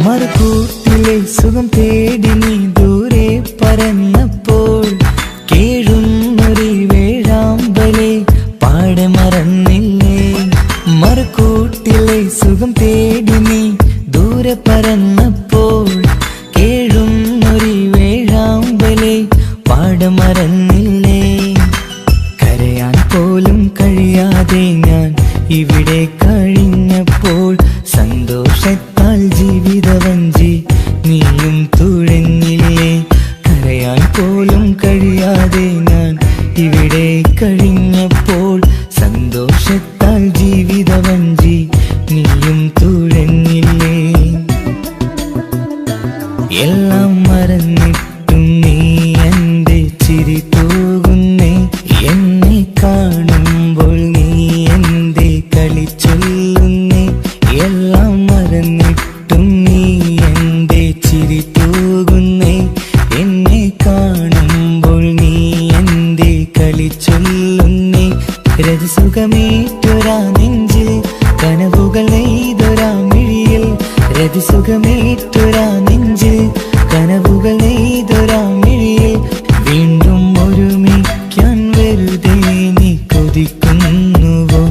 മറുകൂട്ടിലെ സുഖം തേടി നീ ദൂരെ പറന്നപ്പോൾ കേഴുന്നൊരു വേഴാമ്പലെ പാടെ മറന്നില്ലേ മറുകൂട്ടിലെ സുഖം തേടി നീ ദൂരെ പറന്നപ്പോൾ കേഴുന്നൊരു വേഴാമ്പലെ അവിടെ മറന്നില്ലേ. കരയാൻ പോലും കഴിയാതെ ഞാൻ ഇവിടെ കഴിഞ്ഞപ്പോൾ സന്തോഷത്താൽ ജീവിതവഞ്ചി നീയും തുഴഞ്ഞില്ലേ. കരയാൻ പോലും കഴിയാതെ ഞാൻ ഇവിടെ കഴിഞ്ഞപ്പോൾ സന്തോഷത്താൽ ജീവിതവഞ്ചി നീയും തുഴഞ്ഞില്ലേ. എല്ലാം മറന്നിട്ടും നീ എൻ്റെ ചിരി തൂകുന്നേ. എന്നെ കാണുമ്പോൾ നീ എൻ്റെ കളി ചൊല്ലുന്നേ. എല്ലാം മറന്നിട്ടും നീ എൻ്റെ ചിരി തൂകുന്നേ. എന്നെ കാണുമ്പോൾ നീ എൻ്റെ കളി ചൊല്ലുന്നേ. രതിസുഖമേറ്റൊരാ നെഞ്ചിൽ കനവുകൾ നെയ്തൊരാ മിഴിയിൽ. രതിസുഖമേറ്റൊരാ നെഞ്ചിൽ കനവുകൾ നെയ്തൊരാ മിഴിയിൽ. വീണ്ടും ഒരുമിക്കാൻ വെറുതെ നീ കൊതിക്കുന്നുവോ.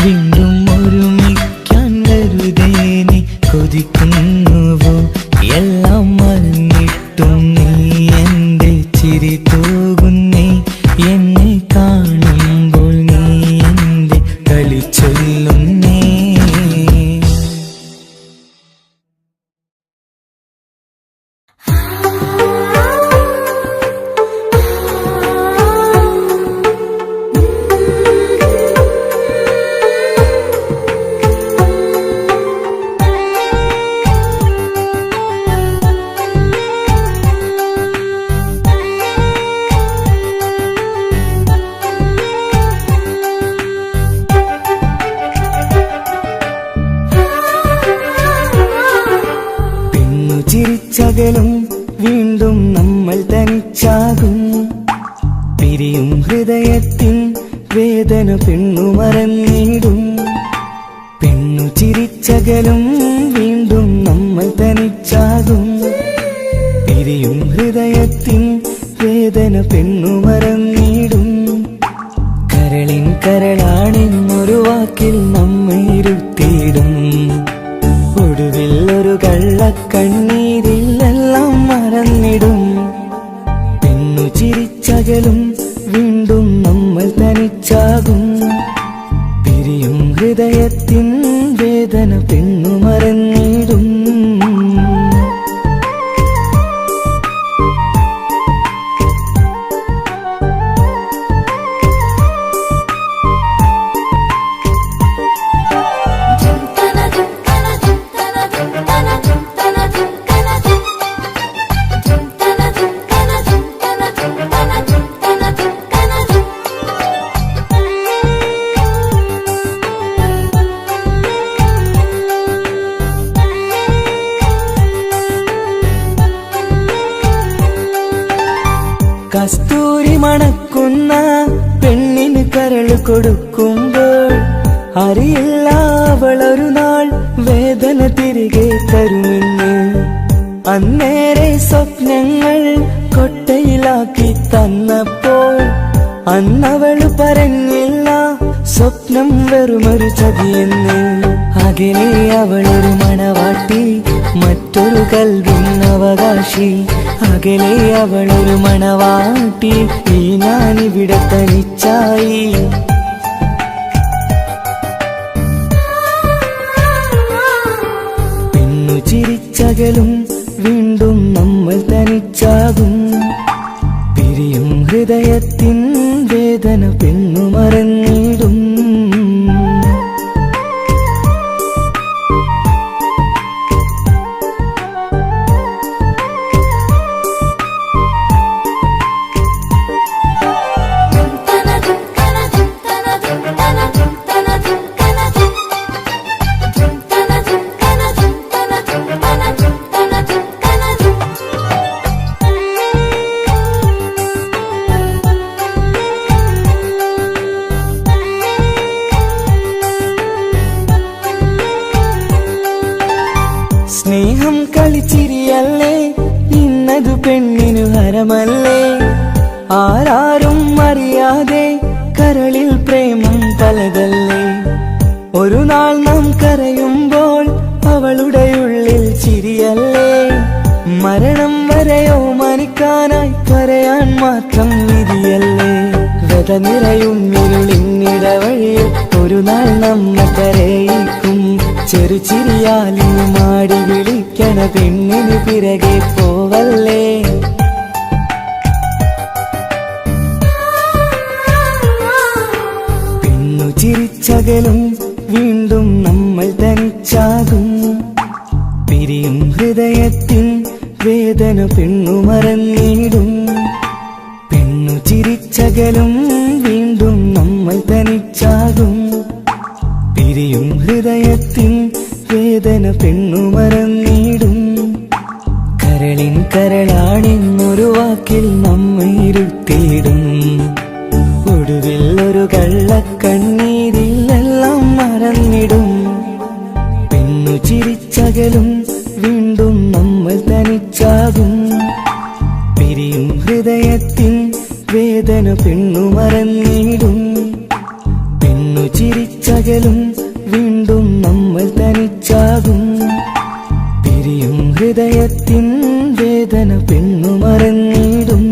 വീണ്ടും ഒരുമിക്കാൻ വെറുതെ നീ കൊതിക്കുന്നുവോ. എല്ലാം മറന്നിട്ടും നീ എൻ്റെ ചിരി തൂകുന്നേ. എന്നെ കാണുമ്പോൾ നീ എൻ്റെ കളി ചൊല്ലുന്നേ. ചിരിച്ചകലും വീണ്ടും നമ്മൾ തനിച്ചാകും. പിരിയും ഹൃദയത്തിൻ വേദന പെണ്ണു മറന്നിടും. പെണ്ണു ചിരിച്ചകലും വീണ്ടും നമ്മൾ തനിച്ചാകും. പിരിയും ഹൃദയത്തിൻ വേദന പെണ്ണു മറന്നിടും. കരളിൻ കരളാണെന്നൊരു വാക്കിൽ നമ്മെ ഇരുത്തിയിടും. ഒടുവിൽ ഒരു കള്ളക്കണ്ണീരിൽ എല്ലാം മറന്നിടും. പെണ്ണു ചിരിച്ചകലും വീണ്ടും നമ്മൾ തനിച്ചാകും. പിരിയും ഹൃദയത്തിൻ വേദന പെണ്ണു മറന്നിടും. കസ്തൂരി മണക്കുന്ന പെണ്ണിന് കരള് കൊടുക്കുമ്പോൾ അറിയില്ല അവളൊരു നാൾ വേദന തിരികെ തരുമെന്ന്. അന്നേരെ സ്വപ്നങ്ങൾ കൊട്ടയിലാക്കി തന്നപ്പോൾ അന്നവള് പറഞ്ഞില്ല സ്വപ്നം വെറുമൊരു ചതിയെന്ന്. അകലെ അവളൊരു മണവാട്ടി, മറ്റൊരു കൽവിൻ അവകാശി. അകലെ അവളൊരു മണവാട്ടി, ഈ ഞാനിവിടെ തനിച്ചായി. പെണ്ണു ചിരിച്ചകലും വീണ്ടും നമ്മൾ തനിച്ചാകും. പിരിയും ഹൃദയത്തിൻ വേദന പെണ്ണു മറന്നിടും. സ്നേഹം കളിച്ചിരിയല്ലേ, ഇന്നതു പെണ്ണിനു ഹരമല്ലേ. ആരാരും അറിയാതെ കരളിൽ പ്രേമം പലതല്ലേ. ഒരു നാൾ നാം കരയുമ്പോൾ അവളുടെ ഉള്ളിൽ ചിരിയല്ലേ. മരണം വരെയോ മനിക്കാനായി കരയാൻ മാത്രം വിധിയല്ലേ. വ്യത നിറയും ഇരുളിന്നിടവഴിയിൽ ഒരു നാൾ നമ്മ കരയിക്കും. ചെറുചിരിയാലിന് മാടി വിളിക്കണ പെണ്ണിന് പിറകെ പോവല്ലേ. പെണ്ണു ചിരിച്ചകലും വീണ്ടും നമ്മൾ തനിച്ചാകും. പിരിയും ഹൃദയത്തിൻ വേദന പെണ്ണു മറന്നിടും. പെണ്ണു ചിരിച്ചകലും വീണ്ടും നമ്മൾ തനിച്ചാകും. പിരിയും ഹൃദയത്തിൻ വേദന പെണ്ണു മറന്നിടും. കരളിൻ കരളാണെന്നൊരു വാക്കിൽ നമ്മെ ഇരുത്തിയിടും. ഒടുവിൽ ഒരു കള്ളക്കണ്ണീരിൽ എല്ലാം മറന്നിടും. പെണ്ണു ചിരിച്ചകലും വീണ്ടും നമ്മൾ തനിച്ചാകും. പിരിയും ഹൃദയത്തിൻ വേദന പെണ്ണു മറന്നിടും. പെണ്ണു ചിരിച്ചകലും വീണ്ടും നമ്മൾ തനിച്ചാകും. പിരിയും ഹൃദയത്തിൻ വേദന പെണ്ണു മറന്നിടും.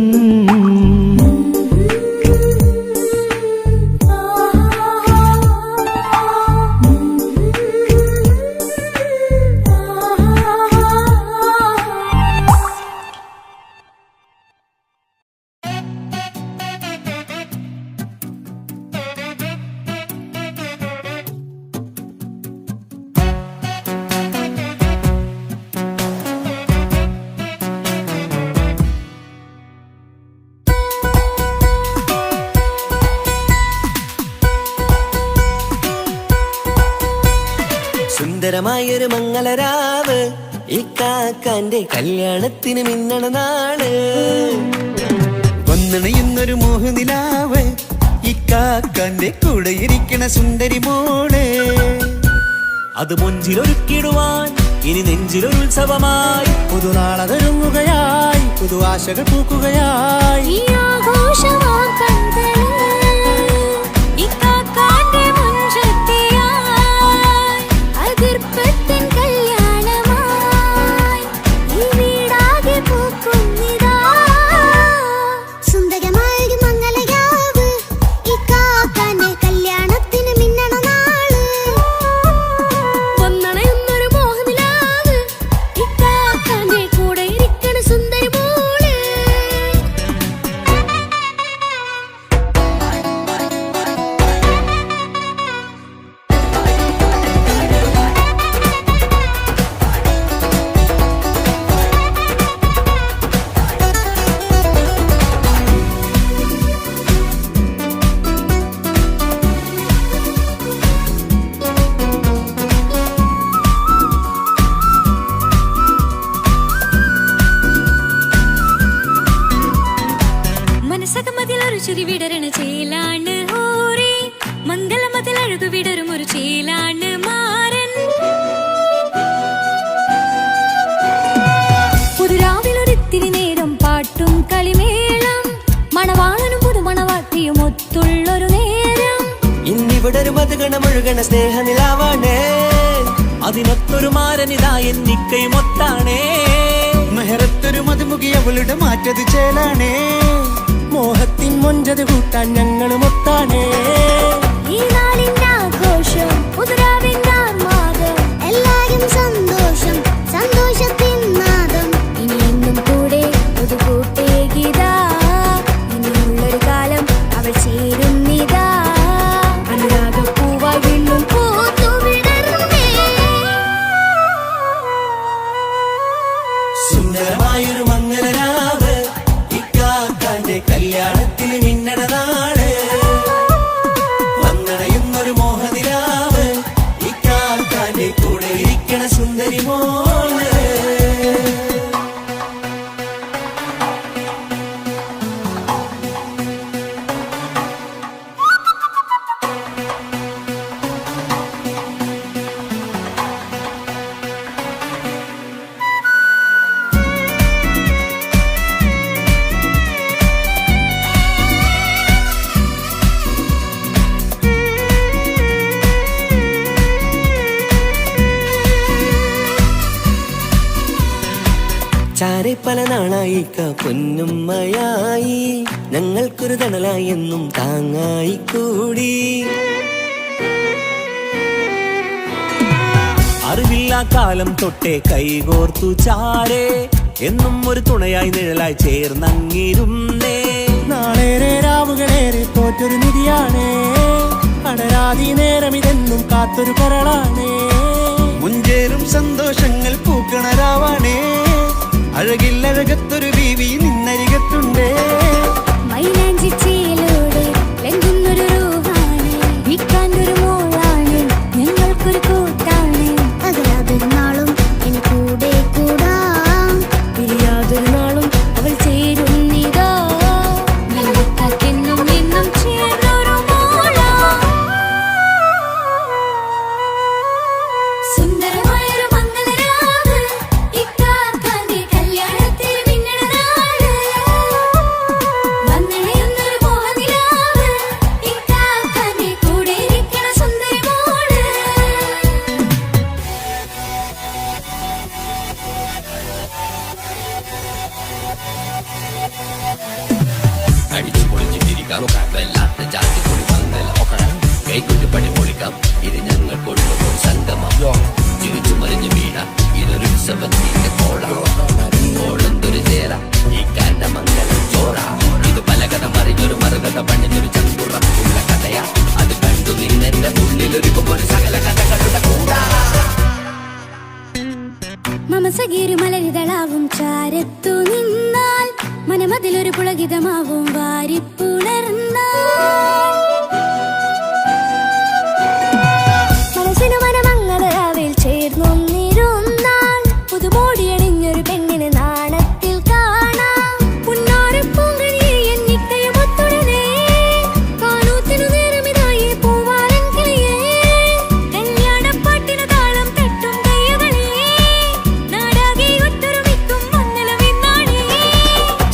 സുന്ദരമായൊരു മംഗളരാവ് ഇക്കാക്കാന്റെ കല്യാണത്തിന് മിന്നണ നാള്. വന്നണയുന്നൊരു മോഹനിലാവ് ഇക്കാക്കാന്റെ കൂടെ ഇരിക്കണ സുന്ദരി മോള്. അത് മൊഞ്ചിലൊരുക്കിടുവാൻ ഇനി നെഞ്ചിലൊരു ഉത്സവമായി. പുതുനാളതൊരുങ്ങുകയായി, പുതു ആശകൾ പൂക്കുകയായി. ചിരി വിടരണ ചേലാണ് ഹോറി, മംഗളമതിൽ അഴകു വിടരും ഒരു ചേലാണ് മാരൻ. പുതുരാവിലൊരിത്തിരി നേരം പാട്ടും കളിമേളം, മണവാളനും പുതുമണവാട്ടിയും ഒത്തുള്ളൊരു നേരം. ഇന്നിവിടൊരു മധുഗണമൊഴുകണ സ്നേഹനിലാവാണേ, അതിനൊത്തൊരു മാരനിതാ എന്നിക്കയുമൊത്താണേ. മെഹറത്തൊരു മധുമുഖി അവളുടെ മാറ്റത് ചേലാണേ, മോഹത്തിൻ മൊഞ്ചത് കൂട്ടാൻ ഞങ്ങളും ഒത്താണേ. ഈ നാളിന്റെ ആഘോഷം പുതുരാവിന്റെ ആർമാദം, എല്ലാരും സന്തോഷം സന്തോഷത്തിൻ നാദം. ഇനി എന്നും കൂടെ പുതുകൂട്ടേ ഗീതാ, ഇനിയുള്ളൊരു കാലം അവൾ ചേരുന്നിതാ. അനുരാഗപ്പൂവായി വീണ്ടും പൂത്തുവിടരുന്നേ. സുന്ദരമായൊരു മംഗളരാവ് ഇക്കാക്കാന്റെ കല്യാണത്തിന് മിന്നണ നാള്. വന്നണയുന്നൊരു മോഹനിലാവ് ഇക്കാക്കാന്റെ കൂടെ ഇരിക്കണ സുന്ദരി മോള്. ചാരെ പല നാളായിക്ക പൊന്നുമ്മയായി, ഞങ്ങൾക്കൊരു തണലായി എന്നും താങ്ങായി കൂടി. അറിവില്ലാ കാലം തൊട്ടേ കൈകോർത്തു ചാരേ എന്നും ഒരു തുണയായി നിഴലായി ചേർന്നങ്ങിരുന്നേ. നാളേറെ രാവുകളേറെ തോറ്റൊരു നിധിയാണേ, അടരാതി നേരം ഇതെന്നും കാത്തൊരു കരളാണേ. മുഞ്ചേറും സന്തോഷങ്ങൾ പൂക്കണരാവാണേ, അഴകില്ലഴകത്തൊരു ബീവി നിന്നരികത്തുണ്ടേ. മൈലാഞ്ചി ചേലോടെ ലംഘുന്നൊരു റൂഹാണ്, വിക്കാനൊരു മോളാണ്, ഞങ്ങൾക്കൊരു കൂട്ടാണ്. അകലാതൊരു നാളും എൻ കൂടെ കൂടാം, പിരിയാതൊരു നാളും അവൾ ചേരുന്നിതാ. ഞങ്ങൾക്കെന്നും എന്നും ചേർന്നൊരു മോളാ. സുന്ദരമായൊരു മംഗളരാവ്, ഇക്കാക്കാന്റെ കല്യാണത്തിൽ മിന്നണ നാള്. വന്നണയുന്നൊരു മോഹനിലാവ്, ഇക്കാക്കാന്റെ കൂടെ ഇരിക്കണ സുന്ദരി മോള്. അടിച്ചു പൊളിച്ചിട്ടിരിക്കാം വല്ലാത്ത ജാതി പൊളി പന്തല കൈകൊണ്ട് പണി പൊളിക്കാം. ഇത് ഞങ്ങൾക്കൊള്ളൊരു സംഗമം, ചിരിച്ചു മറിഞ്ഞു വീണ ഇതൊരു ഉത്സവത്തിന്റെ കോളന്തൊരു ചേര ഈ കാണ്ട മംഗലം ചോറ. ഇത് പലകഥ മറിഞ്ഞൊരു മറുകഥ പണിഞ്ഞൊരു ചന്തുറ ഉള്ള കഥയാ. അത് കണ്ടു നിന്നെന്റെ ഉള്ളിലൊരുക്കുമ്പോൾ സകല കഥകളുടെ കൂടാ. മമസഗീരു മലരിതളാവും ചാരത്തു നിന്നാൽ, മനമതിലൊരു പുളകിതമാവും വാരിപ്പുണർന്നാൽ. മനസ്സിനു മനമങ്ങലരാവിൽ ചേർന്നൊന്നിരുന്നാൽ, പുതുമോടിയണിഞ്ഞൊരു പെണ്ണിന് നാണത്തിൽ കാണാം. പുന്നാരപ്പൂങ്കനിയെ എന്നിക്കയുമൊത്തുടനെ, കാനൂത്തിനു നേരമിതായി പൂവാലൻ കിളിയേ. കല്യാണപ്പാട്ടിനു താളം തട്ടും കയ്യുകളേ, നാടാകെ ഒത്തൊരുമിക്കും മംഗളമെന്നാണേ.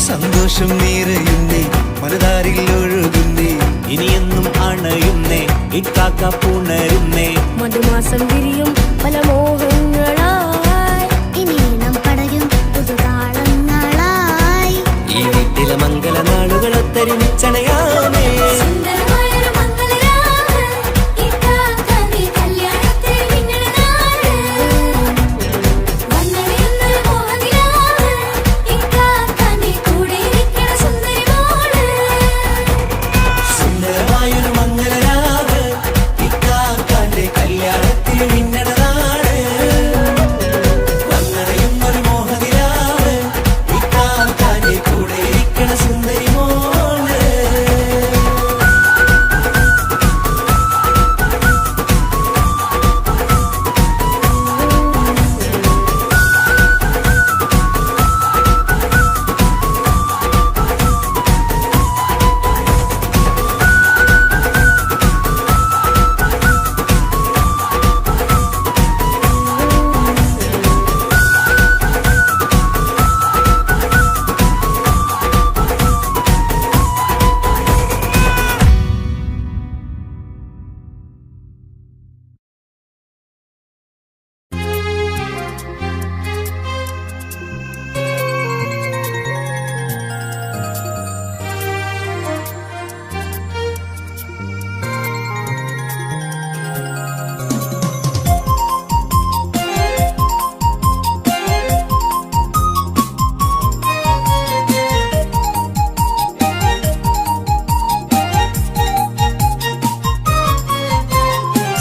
സന്തോഷം നിറയുന്നേ, മനതാരിൽ ഒഴുകുന്നേ, ഇനിയെന്നും അണയുന്നേ, ഇക്കാക്ക പുണരുന്നേ. മധുമാസം വിരിയും പല മോഹങ്ങളായി, ഇനി നാം പടരും പുതുതാളങ്ങളായി. ഈ വീട്ടിലെ മംഗള നാളുകൾ ഒത്തൊരുമിച്ചണയാമേ. സുന്ദരമായൊരു മംഗളരാവ്, ഇക്കാക്കാന്റെ കല്യാണത്തിൽ മിന്നണ നാള്. വന്നണയുന്നൊരു മോഹനിലാവ്, ഇക്കാക്കാന്റെ കൂടെ ഇരിക്കണ സുന്ദരി മോള്. സുന്ദരമായൊരു മംഗളരാവ്, ഇക്കാക്കാന്റെ കല്യാണത്തിൽ മിന്നണ നാള്. വന്നണയുന്നൊരു മോഹനിലാവ്, ഇക്കാക്കാന്റെ കൂടെ ഇരിക്കണ സുന്ദരി മോള്.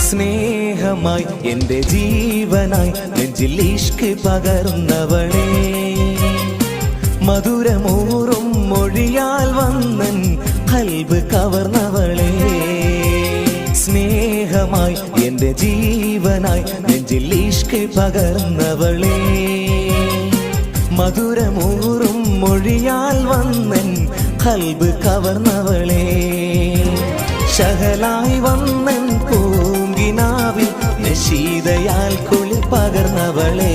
സ്നേഹമായി എന്റെ ജീവനായി നെഞ്ചിൽ ഇഷ്ക് പകർന്നവളെ, മധുരമൂറും മൊഴിയാൽ വന്നൻ കൽബ് കവർന്നവളെ. സ്നേഹമായി എന്റെ ജീവനായി നെഞ്ചിൽ ഇഷ്ക് പകർന്നവളെ, മധുരമൂറും മൊഴിയാൽ വന്നൻ കൽബ് കവർന്നവളെ. ശഹലായി വന്നൻ പൂങ്കിനാവിൽ നശീതയാൽ കുളിർ പകർന്നവളെ.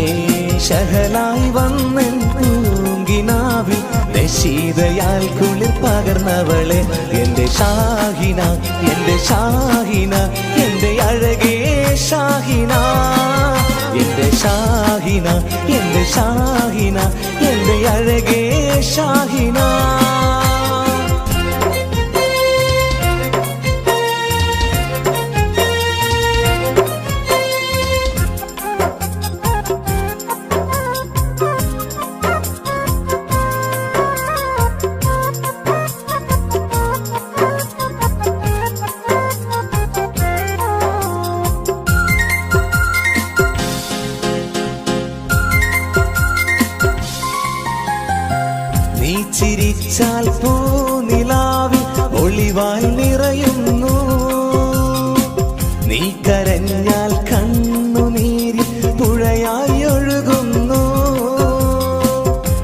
ശഹലായി വന്നൻ പൂങ്കിനാവിൽ നശീതയാൽ കുളിർ പകർന്നവളെ. എന്റെ ഷാഹിന, എന്റെ ഷാഹിന, എന്റെ അഴകേ ഷാഹിന. എന്റെ ഷാഹിന, എന്റെ ഷാഹിന, എന്റെ അഴകേ ഷാഹിന. ഒളിവായി നിറയുന്നു. നീ കരഞ്ഞാൽ കണ്ണുനീരിൽ പുഴയായി ഒഴുകുന്നു.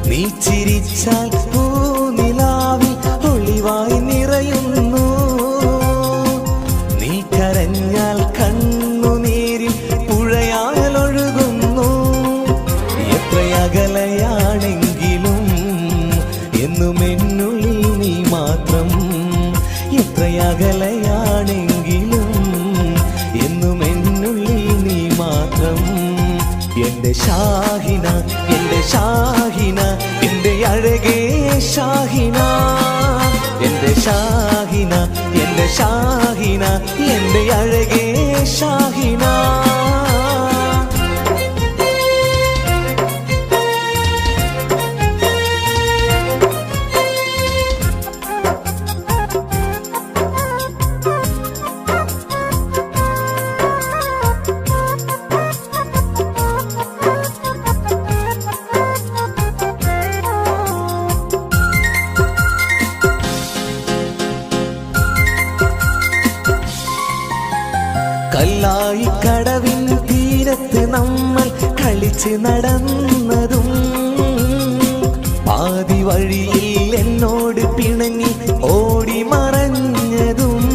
നീ ചിരിച്ചാൽ പൂനിലാവിൽ ഒളിവായി നിറയുന്നു. നീ കരഞ്ഞാൽ കണ്ണുനീരിൽ പുഴയാൽ ഒഴുകുന്നു. എത്രയകലയാണെങ്കിലും എന്നും എന്നുള്ളിൽ നീ മാത്രം. എത്രയകലയാണെങ്കിലും എന്നും എന്നുള്ളിൽ നീ മാത്രം. എന്റെ ഷാഹിന, എന്റെ ഷാഹിന, എന്റെ അഴകേ ഷാഹിന. എന്റെ ഷാഹിന, എന്റെ ഷാഹിന, എന്റെ അഴകേ ഷാഹിന. കല്ലായി കടവിൻ തീരത്ത് നമ്മൾ കളിച്ച് നടന്നതും പാതി വഴിയിൽ എന്നോട് പിണങ്ങി ഓടി മറഞ്ഞതും.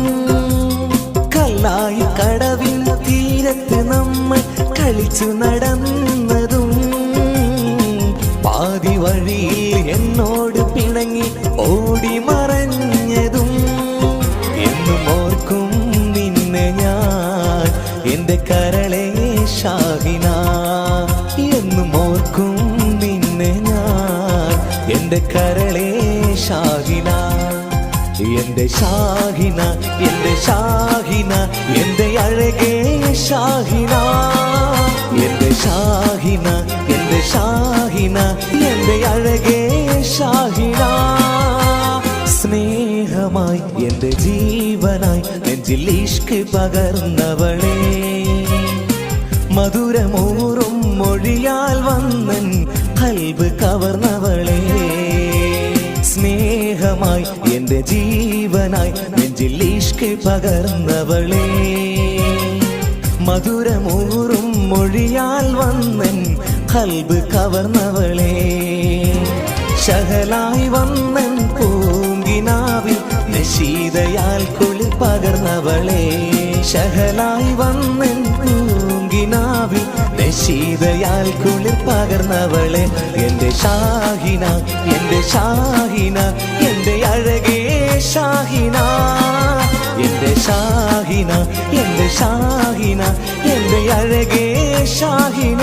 കല്ലായി കടവിൻ തീരത്ത് നമ്മൾ കളിച്ചു നടന്നതും പാതി വഴിയിൽ എന്നോട് പിണങ്ങി ഓടി മറഞ്ഞതും. എന്നും ഓർക്കും നിന്നെ ഞാൻ എന്റെ കരളേ ഷാഹിന. എന്നും ഓർക്കും നിന്നെ ഞാൻ എന്റെ കരളേ ഷാഹിന. എന്റെ ഷാഹിന, എന്റെ ഷാഹിന, എന്റെ അഴകേ ഷാഹിന. എന്റെ ഷാഹിന, എന്റെ ഷാഹിന, എന്റെ അഴകേ ഷാഹിന. സ്നേഹമായി എന്റെ ജീവനായി നെഞ്ചിൽ ഇഷ്ക് പകർന്നവളെ. മധുരമൂറും മൊഴിയാൽ വന്നൻ ഖൽബ് കവർന്നവളെ. സ്നേഹമായി എന്റെ ജീവനായി നെഞ്ചിൽ ഇഷ്ക് പകർന്നവളെ. മധുരമൂറും മൊഴിയാൽ വന്നൻ ഖൽബ് കവർന്നവളെ. ശഹലായി വന്നൻ പൂങ്കിനാവിൽ നശീതയാൽ കുളിർ പകർന്നവളെ. ശഹലായി വന്നൻ പൂങ്കിനാവിൽ നശീതയാൽ കുളിർ പകർന്നവളെ. എന്റെ ഷാഹിന, എന്റെ ഷാഹിന, എന്റെ അഴകേ ഷാഹിന. എന്റെ ഷാഹിന, എന്റെ ഷാഹിന, എന്റെ അഴകേ ഷാഹിന.